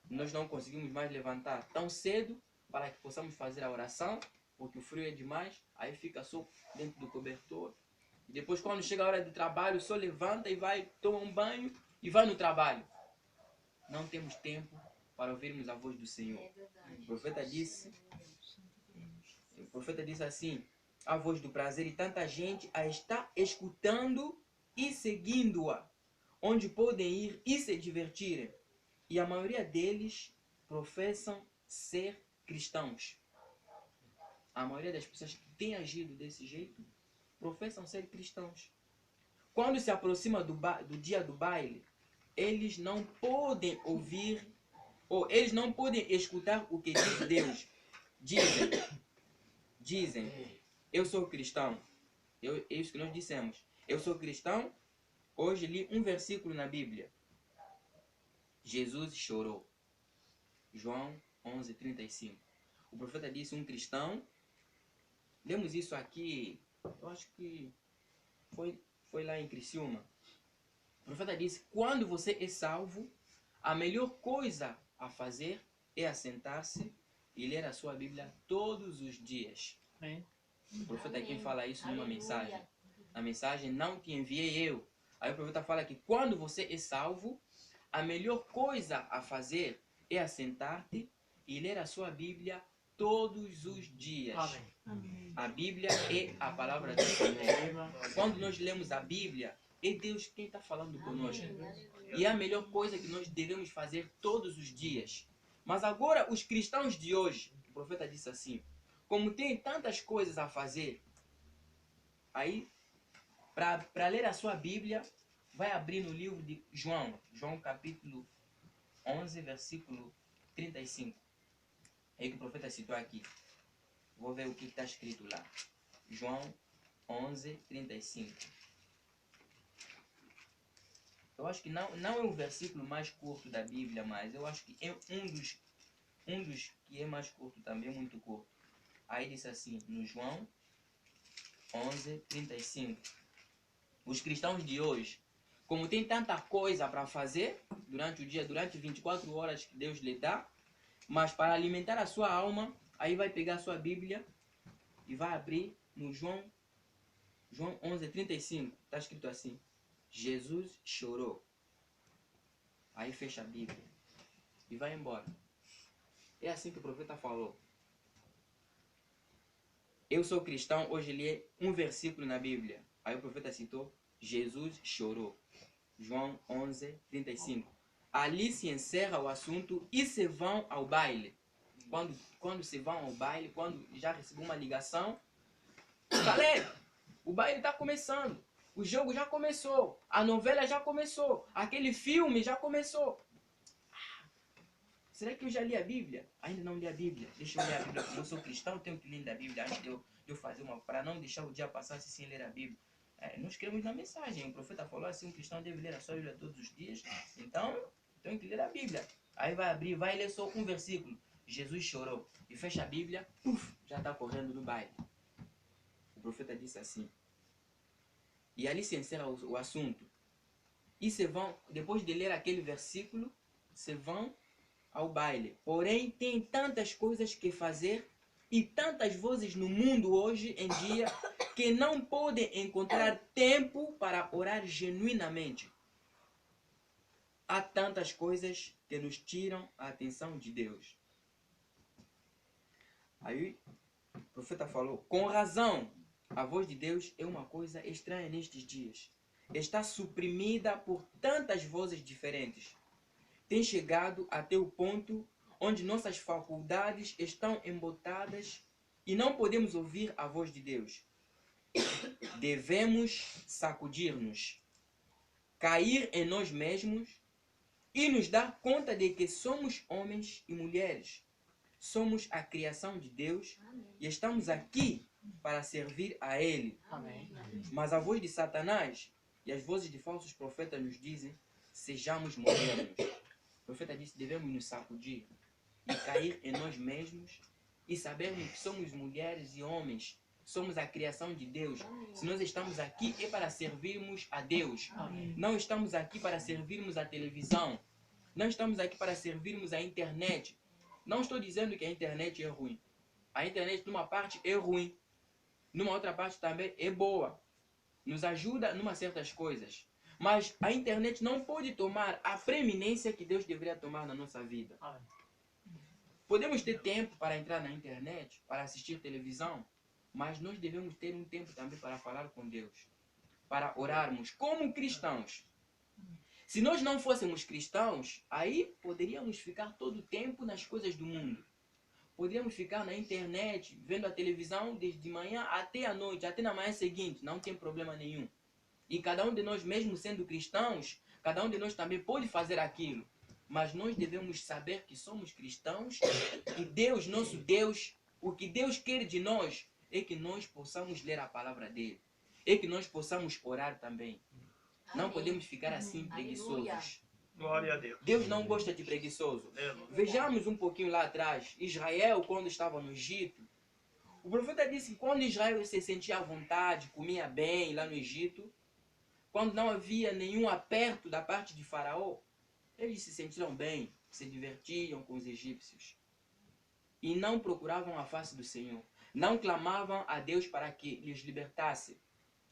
A: Nós não conseguimos mais levantar tão cedo para que possamos fazer a oração, porque o frio é demais. Aí fica só dentro do cobertor. E depois, quando chega a hora do trabalho, só levanta e vai tomar um banho e vai no trabalho. Não temos tempo para ouvirmos a voz do Senhor. O profeta disse assim, a voz do prazer, e tanta gente a está escutando e seguindo-a, onde podem ir e se divertirem. E a maioria deles professam ser cristãos. A maioria das pessoas que têm agido desse jeito professam ser cristãos. Quando se aproxima do dia do baile, eles não podem ouvir, ou eles não podem escutar o que diz Deus. Dizem, eu sou cristão. É isso que nós dissemos. Eu sou cristão. Hoje li um versículo na Bíblia. Jesus chorou. João 11:35. O profeta disse, um cristão. Lemos isso aqui, eu acho que foi lá em Criciúma. O profeta disse, quando você é salvo, a melhor coisa a fazer é assentar-se e ler a sua Bíblia todos os dias.
B: Amém.
A: O profeta aqui fala isso numa mensagem. Na mensagem, não te enviei eu. Aí o profeta fala que quando você é salvo, a melhor coisa a fazer é assentar-te e ler a sua Bíblia todos os dias.
B: Amém.
A: A Bíblia é a palavra de Deus. Quando nós lemos a Bíblia, é Deus quem está falando conosco. E é a melhor coisa que nós devemos fazer todos os dias. Mas agora, os cristãos de hoje, o profeta disse assim, como tem tantas coisas a fazer, aí, para ler a sua Bíblia, vai abrir no livro de João, João capítulo 11, versículo 35. É que o profeta citou aqui. Vou ver o que está escrito lá. João 11, 35. Eu acho que não é o versículo mais curto da Bíblia, mas eu acho que é um dos que é mais curto também, muito curto. Aí diz assim, no João 11, 35. Os cristãos de hoje, como tem tanta coisa para fazer durante o dia, durante 24 horas que Deus lhe dá, mas para alimentar a sua alma, aí vai pegar a sua Bíblia e vai abrir no João 11, 35. Está escrito assim, Jesus chorou. Aí fecha a Bíblia e vai embora. É assim que o profeta falou. Eu sou cristão, hoje li um versículo na Bíblia. Aí o profeta citou, Jesus chorou. João 11, 35. Ali se encerra o assunto e se vão ao baile. Quando se vão ao baile, quando já recebeu uma ligação, galera, o baile está começando. O jogo já começou. A novela já começou. Aquele filme já começou. Será que eu já li a Bíblia? Ainda não li a Bíblia. Deixa eu ler a Bíblia. Porque eu sou cristão, tenho que ler a Bíblia antes de eu fazer uma... Para não deixar o dia passar sem ler a Bíblia. Nós queremos na mensagem. O profeta falou assim, um cristão deve ler a sua Bíblia todos os dias. Então, tenho que ler a Bíblia. Aí vai abrir, vai ler só um versículo. Jesus chorou. E fecha a Bíblia, já está correndo no baile. O profeta disse assim. E ali se encerra o assunto. E se vão, depois de ler aquele versículo, se vão ao baile. Porém, tem tantas coisas que fazer e tantas vozes no mundo hoje em dia que não podem encontrar tempo para orar genuinamente. Há tantas coisas que nos tiram a atenção de Deus. Aí o profeta falou, com razão, a voz de Deus é uma coisa estranha nestes dias. Está suprimida por tantas vozes diferentes. Tem chegado até o ponto onde nossas faculdades estão embotadas e não podemos ouvir a voz de Deus. Devemos sacudir-nos, cair em nós mesmos e nos dar conta de que somos homens e mulheres. Somos a criação de Deus e estamos aqui para servir a Ele.
B: Amém.
A: Mas a voz de Satanás e as vozes de falsos profetas nos dizem, sejamos modernos. O profeta disse, devemos nos sacudir e cair em nós mesmos e sabermos que somos mulheres e homens, somos a criação de Deus. Se nós estamos aqui é para servirmos a Deus.
B: Amém.
A: Não estamos aqui para servirmos a televisão. Não estamos aqui para servirmos a internet. Não estou dizendo que a internet é ruim. A internet, numa parte, é ruim. Numa outra parte também é boa. Nos ajuda em certas coisas. Mas a internet não pode tomar a preeminência que Deus deveria tomar na nossa vida.
B: Amém.
A: Podemos ter tempo para entrar na internet, para assistir televisão, mas nós devemos ter um tempo também para falar com Deus, para orarmos como cristãos. Se nós não fôssemos cristãos, aí poderíamos ficar todo o tempo nas coisas do mundo. Poderíamos ficar na internet, vendo a televisão desde manhã até a noite, até na manhã seguinte, não tem problema nenhum. E cada um de nós, mesmo sendo cristãos, cada um de nós também pode fazer aquilo. Mas nós devemos saber que somos cristãos e Deus, nosso Deus, o que Deus quer de nós é que nós possamos ler a palavra dele. É que nós possamos orar também. Não podemos ficar assim preguiçosos.
C: Glória a Deus.
A: Deus não gosta de preguiçoso. Vejamos um pouquinho lá atrás. Israel, quando estava no Egito, o profeta disse que quando Israel se sentia à vontade, comia bem lá no Egito, quando não havia nenhum aperto da parte de Faraó, eles se sentiram bem, se divertiam com os egípcios. E não procuravam a face do Senhor. Não clamavam a Deus para que lhes libertasse.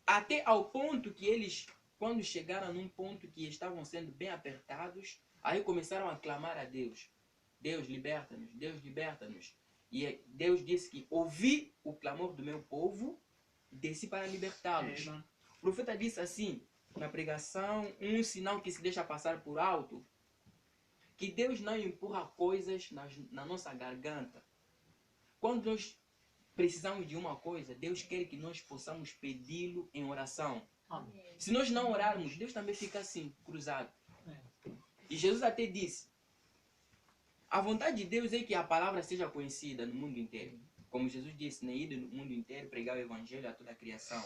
A: Até ao ponto que eles, quando chegaram num ponto que estavam sendo bem apertados, aí começaram a clamar a Deus. Deus, liberta-nos, Deus, liberta-nos. E Deus disse que ouvi o clamor do meu povo e desci para libertá-los. O profeta disse assim, na pregação, um sinal que se deixa passar por alto, que Deus não empurra coisas na nossa garganta. Quando nós precisamos de uma coisa, Deus quer que nós possamos pedi-lo em oração.
B: Amém.
A: Se nós não orarmos, Deus também fica assim, cruzado. E Jesus até disse, a vontade de Deus é que a palavra seja conhecida no mundo inteiro. Como Jesus disse, né? Ir no mundo inteiro, pregar o evangelho a toda a criação.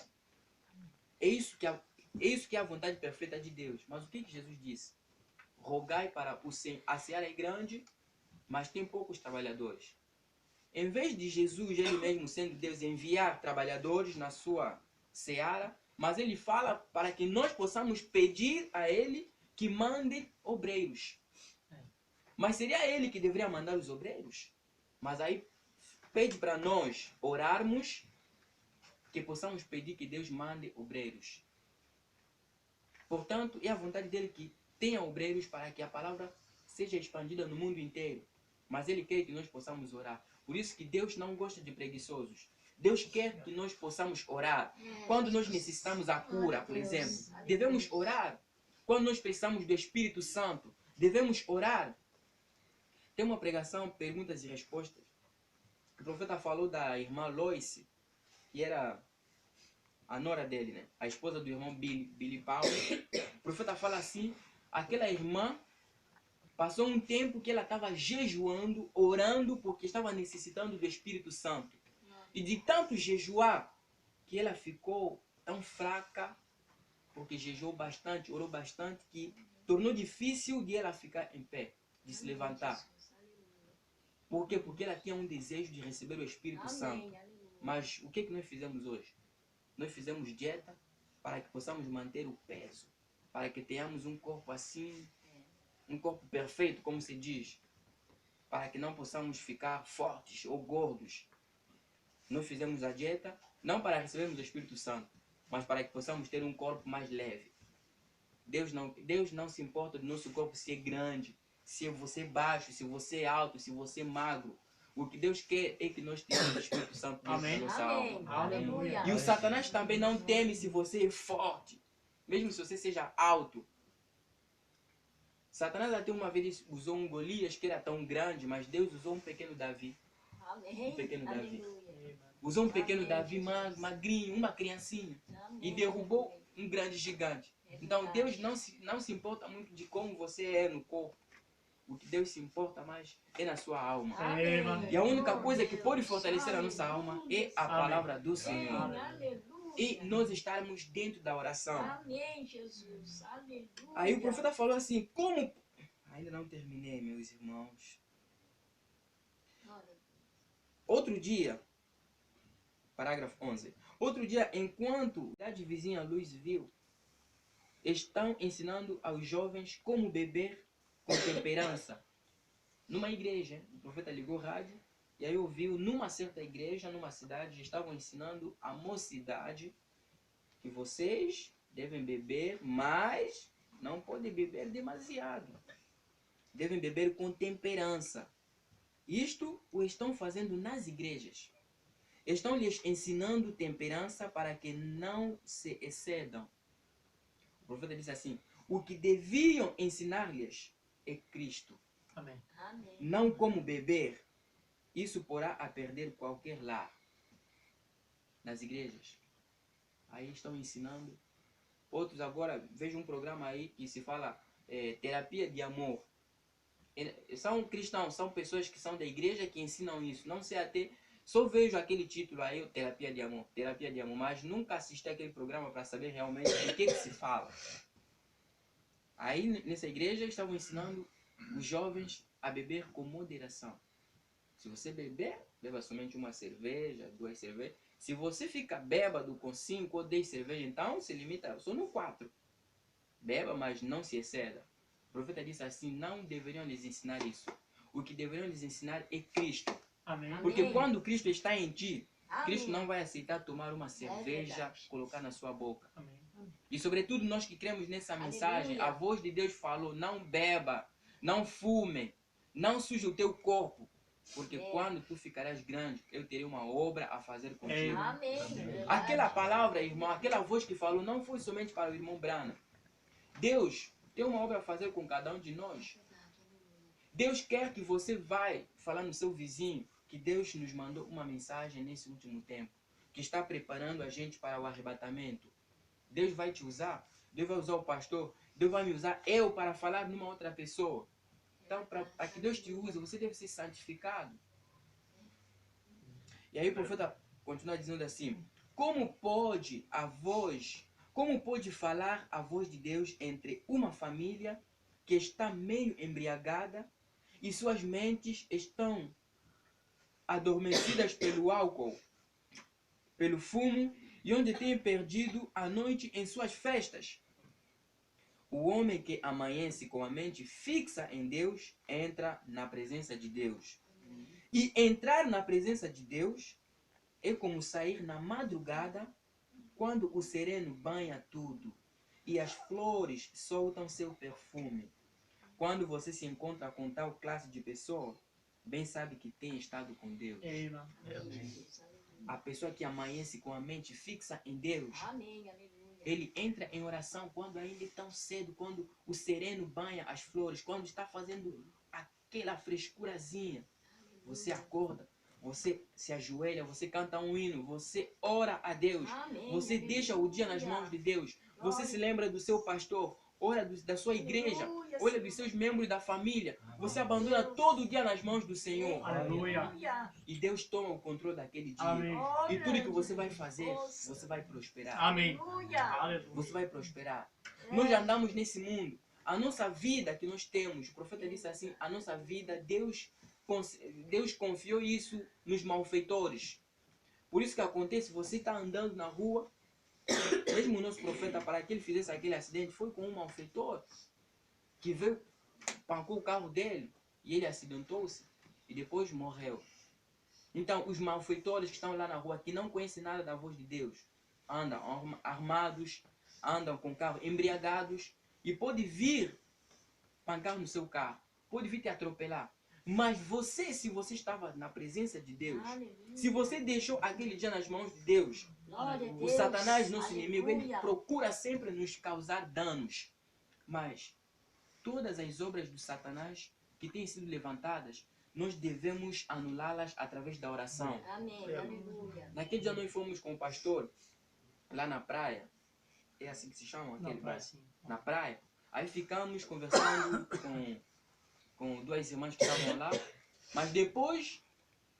A: É isso que é a vontade perfeita de Deus. Mas o que Jesus disse? Rogai para o Senhor. A seara é grande, mas tem poucos trabalhadores. Em vez de Jesus, ele mesmo sendo Deus, enviar trabalhadores na sua seara, mas ele fala para que nós possamos pedir a ele que mande obreiros. Mas seria ele que deveria mandar os obreiros? Mas aí pede para nós orarmos, que possamos pedir que Deus mande obreiros. Portanto, é a vontade dele que tenha obreiros para que a palavra seja expandida no mundo inteiro. Mas ele quer que nós possamos orar. Por isso que Deus não gosta de preguiçosos. Deus quer que nós possamos orar. Quando nós necessitamos a cura, por exemplo, devemos orar. Quando nós precisamos do Espírito Santo, devemos orar. Tem uma pregação, perguntas e respostas. O profeta falou da irmã Lois, que era a nora dele, né? A esposa do irmão Billy Paulo. O profeta fala assim, aquela irmã passou um tempo que ela estava jejuando, orando, porque estava necessitando do Espírito Santo. E de tanto jejuar, que ela ficou tão fraca, porque jejuou bastante, orou bastante, que tornou difícil de ela ficar em pé, de se levantar. Por quê? Porque ela tinha um desejo de receber o Espírito Santo. Mas o que nós fizemos hoje? Nós fizemos dieta para que possamos manter o peso, para que tenhamos um corpo assim, um corpo perfeito, como se diz, para que não possamos ficar fortes ou gordos. Nós fizemos a dieta não para recebermos o Espírito Santo, mas para que possamos ter um corpo mais leve. Deus não se importa do nosso corpo ser grande, se você é baixo, se você é alto, se você é magro. O que Deus quer é que nós tenhamos o Espírito Santo dentro da nossa alma.
B: Aleluia.
A: E o Satanás também não teme se você é forte, mesmo se você seja alto. Satanás até uma vez usou um Golias que era tão grande, mas Deus usou um pequeno Davi. Um pequeno Davi. Usou um pequeno Davi magrinho, uma criancinha, e derrubou um grande gigante. Então Deus não se importa muito de como você é no corpo. O que Deus se importa mais é na sua alma. E a única coisa que pode fortalecer a nossa alma é a palavra do Senhor. E nós estarmos dentro da oração.
D: Amém, Jesus. Aleluia.
A: Aí o profeta falou assim, como... Ainda não terminei, meus irmãos. Outro dia, parágrafo 11. Outro dia, enquanto a cidade vizinha Luiz viu, estão ensinando aos jovens como beber com temperança. Numa igreja, o profeta ligou o rádio e aí ouviu, numa certa igreja, numa cidade, estavam ensinando a mocidade que vocês devem beber, mas não podem beber demasiado. Devem beber com temperança. Isto o estão fazendo nas igrejas. Estão lhes ensinando temperança para que não se excedam. O profeta disse assim, o que deviam ensinar-lhes é Cristo.
B: Amém.
A: Não como beber. Isso porá a perder qualquer lar. Nas igrejas. Aí estão ensinando. Outros agora, vejo um programa aí que se fala terapia de amor. São cristãos, são pessoas que são da igreja que ensinam isso. Não sei até Só vejo aquele título aí, Terapia de Amor, mas nunca assisti aquele programa para saber realmente do que se fala. Aí, nessa igreja, estavam ensinando os jovens a beber com moderação. Se você beber, beba somente uma cerveja, 2 cervejas. Se você fica bêbado com 5 ou 10 cervejas, então se limita só no 4. Beba, mas não se exceda. O profeta disse assim, não deveriam lhes ensinar isso. O que deveriam lhes ensinar é Cristo.
B: Amém.
A: Porque
D: Amém.
A: quando Cristo está em ti,
D: Amém.
A: Cristo não vai aceitar tomar uma cerveja,
D: verdade.
A: colocar na sua boca.
B: Amém.
A: E sobretudo nós que cremos nessa mensagem,
D: Aleluia.
A: a voz de Deus falou, não beba, não fume, não suje o teu corpo. Porque quando tu ficarás grande, eu terei uma obra a fazer contigo.
D: Amém.
A: Aquela palavra, irmão, aquela voz que falou, não foi somente para o irmão Brana. Deus tem uma obra a fazer com cada um de nós. Deus quer que você vai falar no seu vizinho que Deus nos mandou uma mensagem nesse último tempo, que está preparando a gente para o arrebatamento. Deus vai te usar, Deus vai usar o pastor, Deus vai me usar eu para falar numa outra pessoa. Então, para que Deus te use, você deve ser santificado. E aí o profeta continua dizendo assim, como pode falar a voz de Deus entre uma família que está meio embriagada e suas mentes estão adormecidas pelo álcool, pelo fumo, e onde têm perdido a noite em suas festas? O homem que amanhece com a mente fixa em Deus entra na presença de Deus. E entrar na presença de Deus é como sair na madrugada, quando o sereno banha tudo e as flores soltam seu perfume. Quando você se encontra com tal classe de pessoa, bem sabe que tem estado com Deus. A pessoa que amanhece com a mente fixa em Deus,
D: Amém. Aleluia.
A: ele entra em oração quando ainda é tão cedo, quando o sereno banha as flores, quando está fazendo aquela frescurazinha. Você acorda, você se ajoelha, você canta um hino, você ora a Deus,
D: Amém.
A: você deixa o dia nas mãos de Deus, você se lembra do seu pastor, ora da sua igreja,
D: Aleluia,
A: olha dos seus membros da família, você abandona todo o dia nas mãos do Senhor.
B: Aleluia.
A: E Deus toma o controle daquele dia.
B: Amém.
A: E tudo que você vai fazer, você vai prosperar.
B: Amém.
D: Aleluia.
B: Aleluia.
A: Você vai prosperar. Nós já andamos nesse mundo. A nossa vida que nós temos, o profeta disse assim, a nossa vida, Deus confiou isso nos malfeitores. Por isso que acontece, você está andando na rua, mesmo o nosso profeta, para que ele fizesse aquele acidente, foi com um malfeitor que veio, pancou o carro dele e ele acidentou-se e depois morreu. Então, os malfeitores que estão lá na rua, que não conhecem nada da voz de Deus, andam armados, andam com carro embriagados e pode vir pancar no seu carro, pode vir te atropelar. Mas você, se você estava na presença de Deus,
D: Aleluia.
A: se você deixou aquele dia nas mãos de Deus,
D: Glória a
A: o
D: Deus.
A: Satanás, nosso inimigo, ele
D: Aleluia.
A: procura sempre nos causar danos. Mas todas as obras do Satanás que têm sido levantadas, nós devemos anulá-las através da oração.
D: Amém. Aleluia.
A: Naquele dia nós fomos com o pastor lá na praia. É assim que se chama?
B: Não,
A: Aquele
B: vai
A: bairro?
B: sim.
A: Na praia. Aí ficamos conversando com 2 irmãs que estavam lá. Mas depois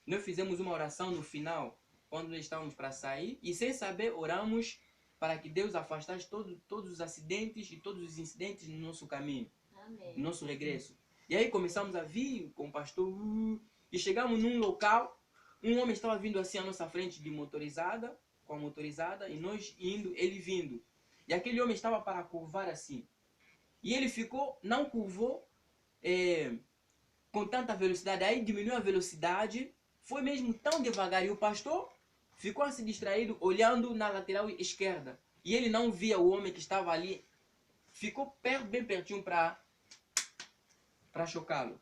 A: nós fizemos uma oração no final, quando nós estávamos para sair. E sem saber, oramos para que Deus afastasse todos os acidentes e todos os incidentes no nosso caminho,
D: Amém.
A: no nosso regresso. E aí começamos a vir com o pastor. E chegamos num local, um homem estava vindo assim à nossa frente de motorizada, com a motorizada, e nós indo, ele vindo. E aquele homem estava para curvar assim. E ele ficou, não curvou com tanta velocidade. Aí diminuiu a velocidade, foi mesmo tão devagar. E o pastor ficou assim distraído, olhando na lateral esquerda. E ele não via o homem que estava ali. Ficou bem pertinho para chocá-lo.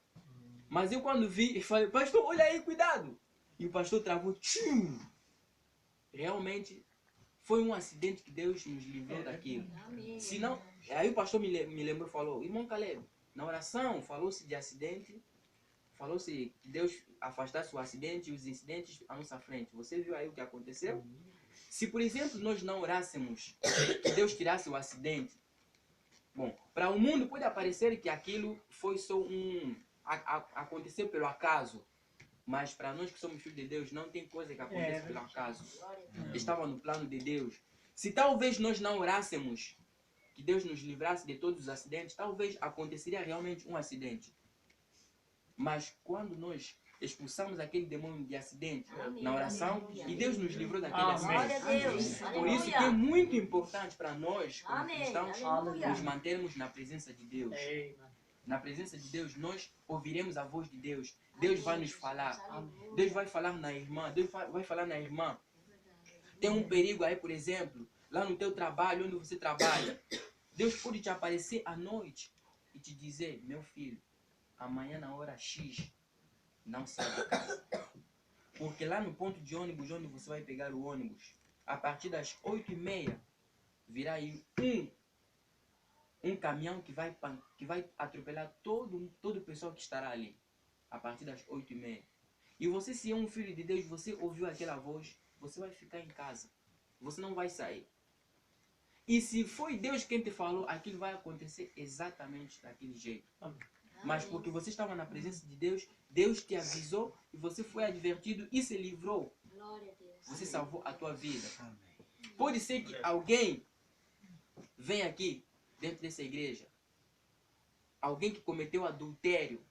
A: Mas eu quando vi, falei, pastor, olha aí, cuidado. E o pastor travou. Tchum! Realmente foi um acidente que Deus nos livrou daquilo.
D: Amém.
A: Senão, aí o pastor me lembrou, falou, irmão Caleb, na oração falou-se de acidente, falou-se que Deus afastasse o acidente e os incidentes à nossa frente. Você viu aí o que aconteceu? Se, por exemplo, nós não orássemos que Deus tirasse o acidente, bom, para o mundo pode parecer que aquilo foi só aconteceu pelo acaso. Mas para nós que somos filhos de Deus, não tem coisa que acontece pelo acaso. Estava no plano de Deus. Se talvez nós não orássemos, que Deus nos livrasse de todos os acidentes, talvez aconteceria realmente um acidente. Mas quando nós expulsamos aquele demônio de acidente na oração, e Deus nos livrou daquele acidente. Por isso que é muito importante para nós, como cristãos, nos mantermos na presença de Deus. Na presença de Deus, nós ouviremos a voz de Deus. Deus vai nos falar. Deus vai falar na irmã. Deus vai falar na irmã. Tem um perigo aí, por exemplo, lá no teu trabalho, onde você trabalha. Deus pode te aparecer à noite e te dizer, meu filho, amanhã na hora X, não sai de casa. Porque lá no ponto de ônibus, onde você vai pegar o ônibus, a partir das 8h30, virá aí um caminhão que vai atropelar todo o pessoal que estará ali. A partir das 8h30. E você, se é um filho de Deus, você ouviu aquela voz, você vai ficar em casa. Você não vai sair. E se foi Deus quem te falou, aquilo vai acontecer exatamente daquele jeito. Mas porque você estava na presença de Deus, Deus te avisou e você foi advertido e se livrou. Você salvou a tua vida. Pode ser que alguém venha aqui, dentro dessa igreja, alguém que cometeu adultério,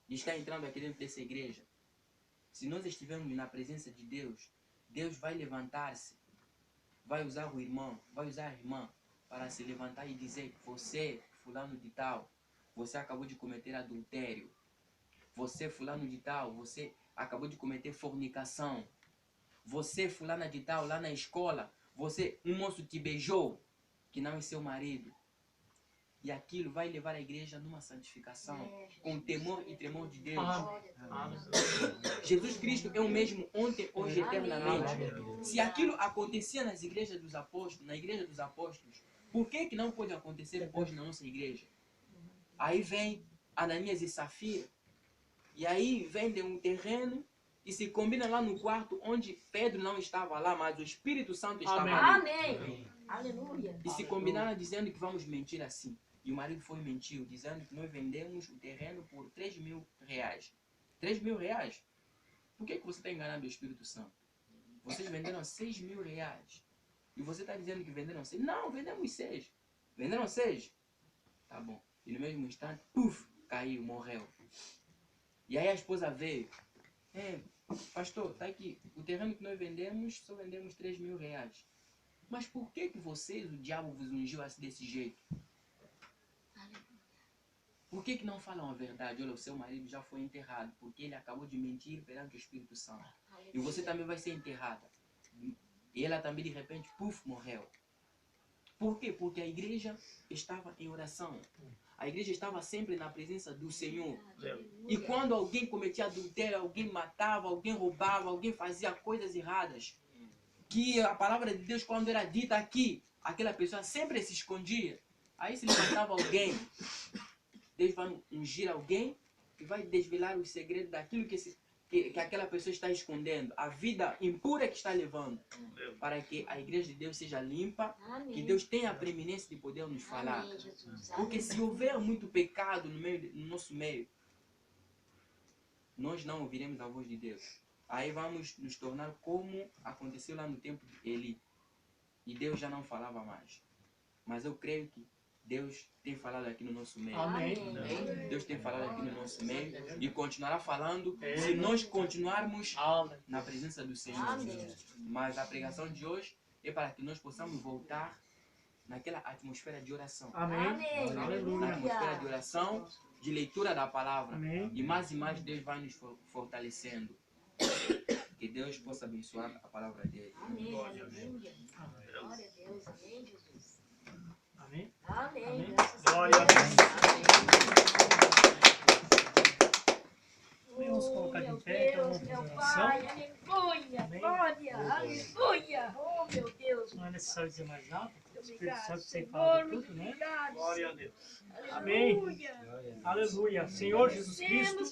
A: e está entrando aqui dentro dessa igreja. Se nós estivermos na presença de Deus, Deus vai levantar-se, vai usar o irmão, vai usar a irmã para se levantar e dizer, você, fulano de tal, você acabou de cometer adultério. Você, fulano de tal, você acabou de cometer fornicação. Você, fulana de tal, lá na escola, um moço te beijou, que não é seu marido. E aquilo vai levar a igreja numa santificação, com temor e tremor de Deus. Jesus Cristo é o mesmo ontem, hoje e eternamente. Se aquilo acontecia nas igrejas dos apóstolos, na igreja dos apóstolos, por que não pode acontecer hoje na nossa igreja? Aí vem Ananias e Safira, e aí vendem um terreno e se combina lá no quarto onde Pedro não estava lá, mas o Espírito Santo estava lá.
D: Amém. Aleluia.
A: E se combinaram dizendo que vamos mentir assim. E o marido foi e mentiu, dizendo que nós vendemos o terreno por 3.000 reais. 3.000 reais? Por que você está enganando o Espírito Santo? Vocês venderam 6.000 reais. E você está dizendo que venderam 6? Não, vendemos 6. Venderam 6? Tá bom. E no mesmo instante, puf, caiu, morreu. E aí a esposa veio. Pastor, tá aqui. O terreno que nós vendemos, só vendemos 3.000 reais. Mas por que vocês, o diabo vos ungiu assim desse jeito? Por que não falam a verdade? Olha, o seu marido já foi enterrado, porque ele acabou de mentir perante o Espírito Santo. E você também vai ser enterrada. E ela também, de repente, puf, morreu. Por quê? Porque a igreja estava em oração. A igreja estava sempre na presença do Senhor. E quando alguém cometia adultério, alguém matava, alguém roubava, alguém fazia coisas erradas, que a palavra de Deus, quando era dita aqui, aquela pessoa sempre se escondia. Aí se levantava alguém. Deus vai ungir alguém e vai desvelar os segredos daquilo que aquela pessoa está escondendo. A vida impura que está levando. Para que a igreja de Deus seja limpa. Amém. Que Deus tenha a preeminência de poder nos falar. Amém, porque se houver muito pecado no nosso meio, nós não ouviremos a voz de Deus. Aí vamos nos tornar como aconteceu lá no tempo de Eli. E Deus já não falava mais. Mas eu creio que Deus tem falado aqui no nosso meio.
B: Amém.
A: Deus tem falado aqui no nosso meio e continuará falando se nós continuarmos na presença do Senhor. Mas a pregação de hoje é para que nós possamos voltar naquela atmosfera de oração.
B: Amém.
A: Na atmosfera de oração, de leitura da palavra.
B: Amém.
A: E mais Deus vai nos fortalecendo. Que Deus possa abençoar a palavra dele.
D: Amém. Glória a Deus. Amém, Jesus.
B: Amém.
D: Amém.
B: Glória a Deus. Vamos colocar de pé, então vamos fazer oração.
D: Aleluia. Glória. Aleluia. Oh, meu Deus.
B: Não é necessário dizer mais nada. O Espírito Santo tem falado tudo, né?
C: Glória a Deus.
B: Amém. Aleluia. Senhor Jesus Cristo,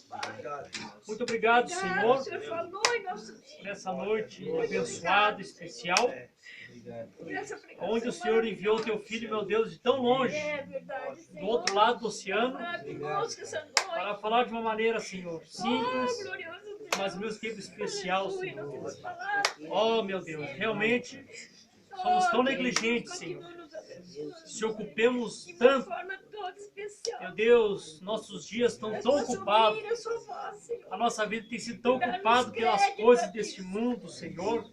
B: muito obrigado, Senhor, por essa noite abençoada, especial.
E: Onde o Senhor enviou o teu filho, meu Deus, de tão longe, do outro lado do oceano, para falar de uma maneira, Senhor, simples, mas ao mesmo tempo especial, Senhor. Oh, meu Deus, realmente somos tão negligentes, Senhor. Se ocupemos tanto, meu Deus, nossos dias estão tão ocupados, a nossa vida tem sido tão ocupada pelas coisas deste mundo, Senhor,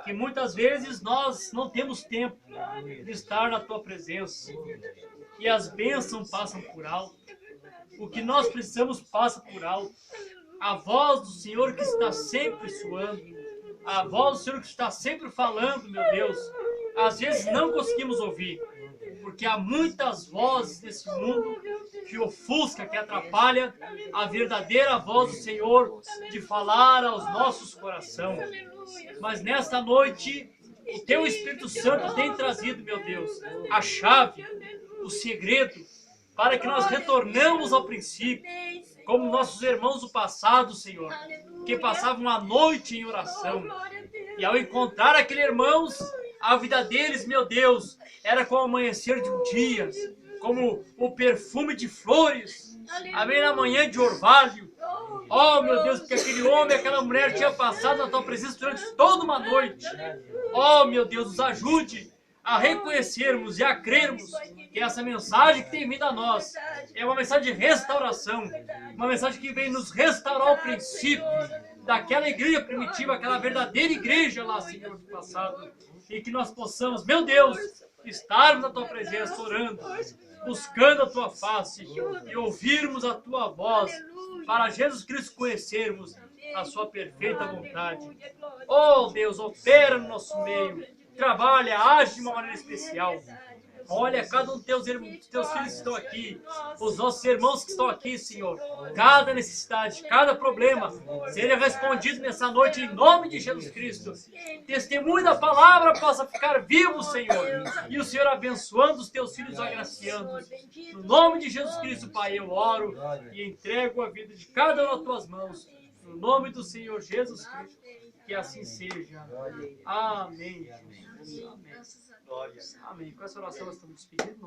E: que muitas vezes nós não temos tempo de estar na Tua presença. E as bênçãos passam por alto. O que nós precisamos passa por alto. A voz do Senhor que está sempre soando. A voz do Senhor que está sempre falando, meu Deus. Às vezes não conseguimos ouvir. Porque há muitas vozes nesse mundo que ofusca, que atrapalha a verdadeira voz do Senhor de falar aos nossos corações. Mas nesta noite, o Teu Espírito Santo tem trazido, meu Deus, a chave, o segredo, para que nós retornamos ao princípio, como nossos irmãos do passado, Senhor, que passavam a noite em oração. E ao encontrar aqueles irmãos, a vida deles, meu Deus, era como o amanhecer de um dia, como o perfume de flores, amém, na manhã de orvalho. Oh, meu Deus, porque aquele homem, aquela mulher tinha passado na Tua presença durante toda uma noite. Oh, meu Deus, nos ajude a reconhecermos e a crermos que essa mensagem que tem vindo a nós é uma mensagem de restauração, uma mensagem que vem nos restaurar ao princípio daquela igreja primitiva, aquela verdadeira igreja lá, Senhor, do passado. E que nós possamos, meu Deus, estarmos na Tua presença, orando, buscando a Tua face e ouvirmos a Tua voz, para Jesus Cristo conhecermos a Sua perfeita vontade. Oh, Deus, opera no nosso meio, trabalha, age de uma maneira especial. Olha, cada um dos teus filhos que estão aqui, os nossos irmãos que estão aqui, Senhor, cada necessidade, cada problema, seja respondido nessa noite em nome de Jesus Cristo. Testemunho da palavra possa ficar vivo, Senhor, e o Senhor abençoando os teus filhos agraciando. No nome de Jesus Cristo, Pai, eu oro e entrego a vida de cada um nas tuas mãos. No nome do Senhor Jesus Cristo, que assim seja. Amém. Amém. Amém. Com essa oração nós estamos despedindo.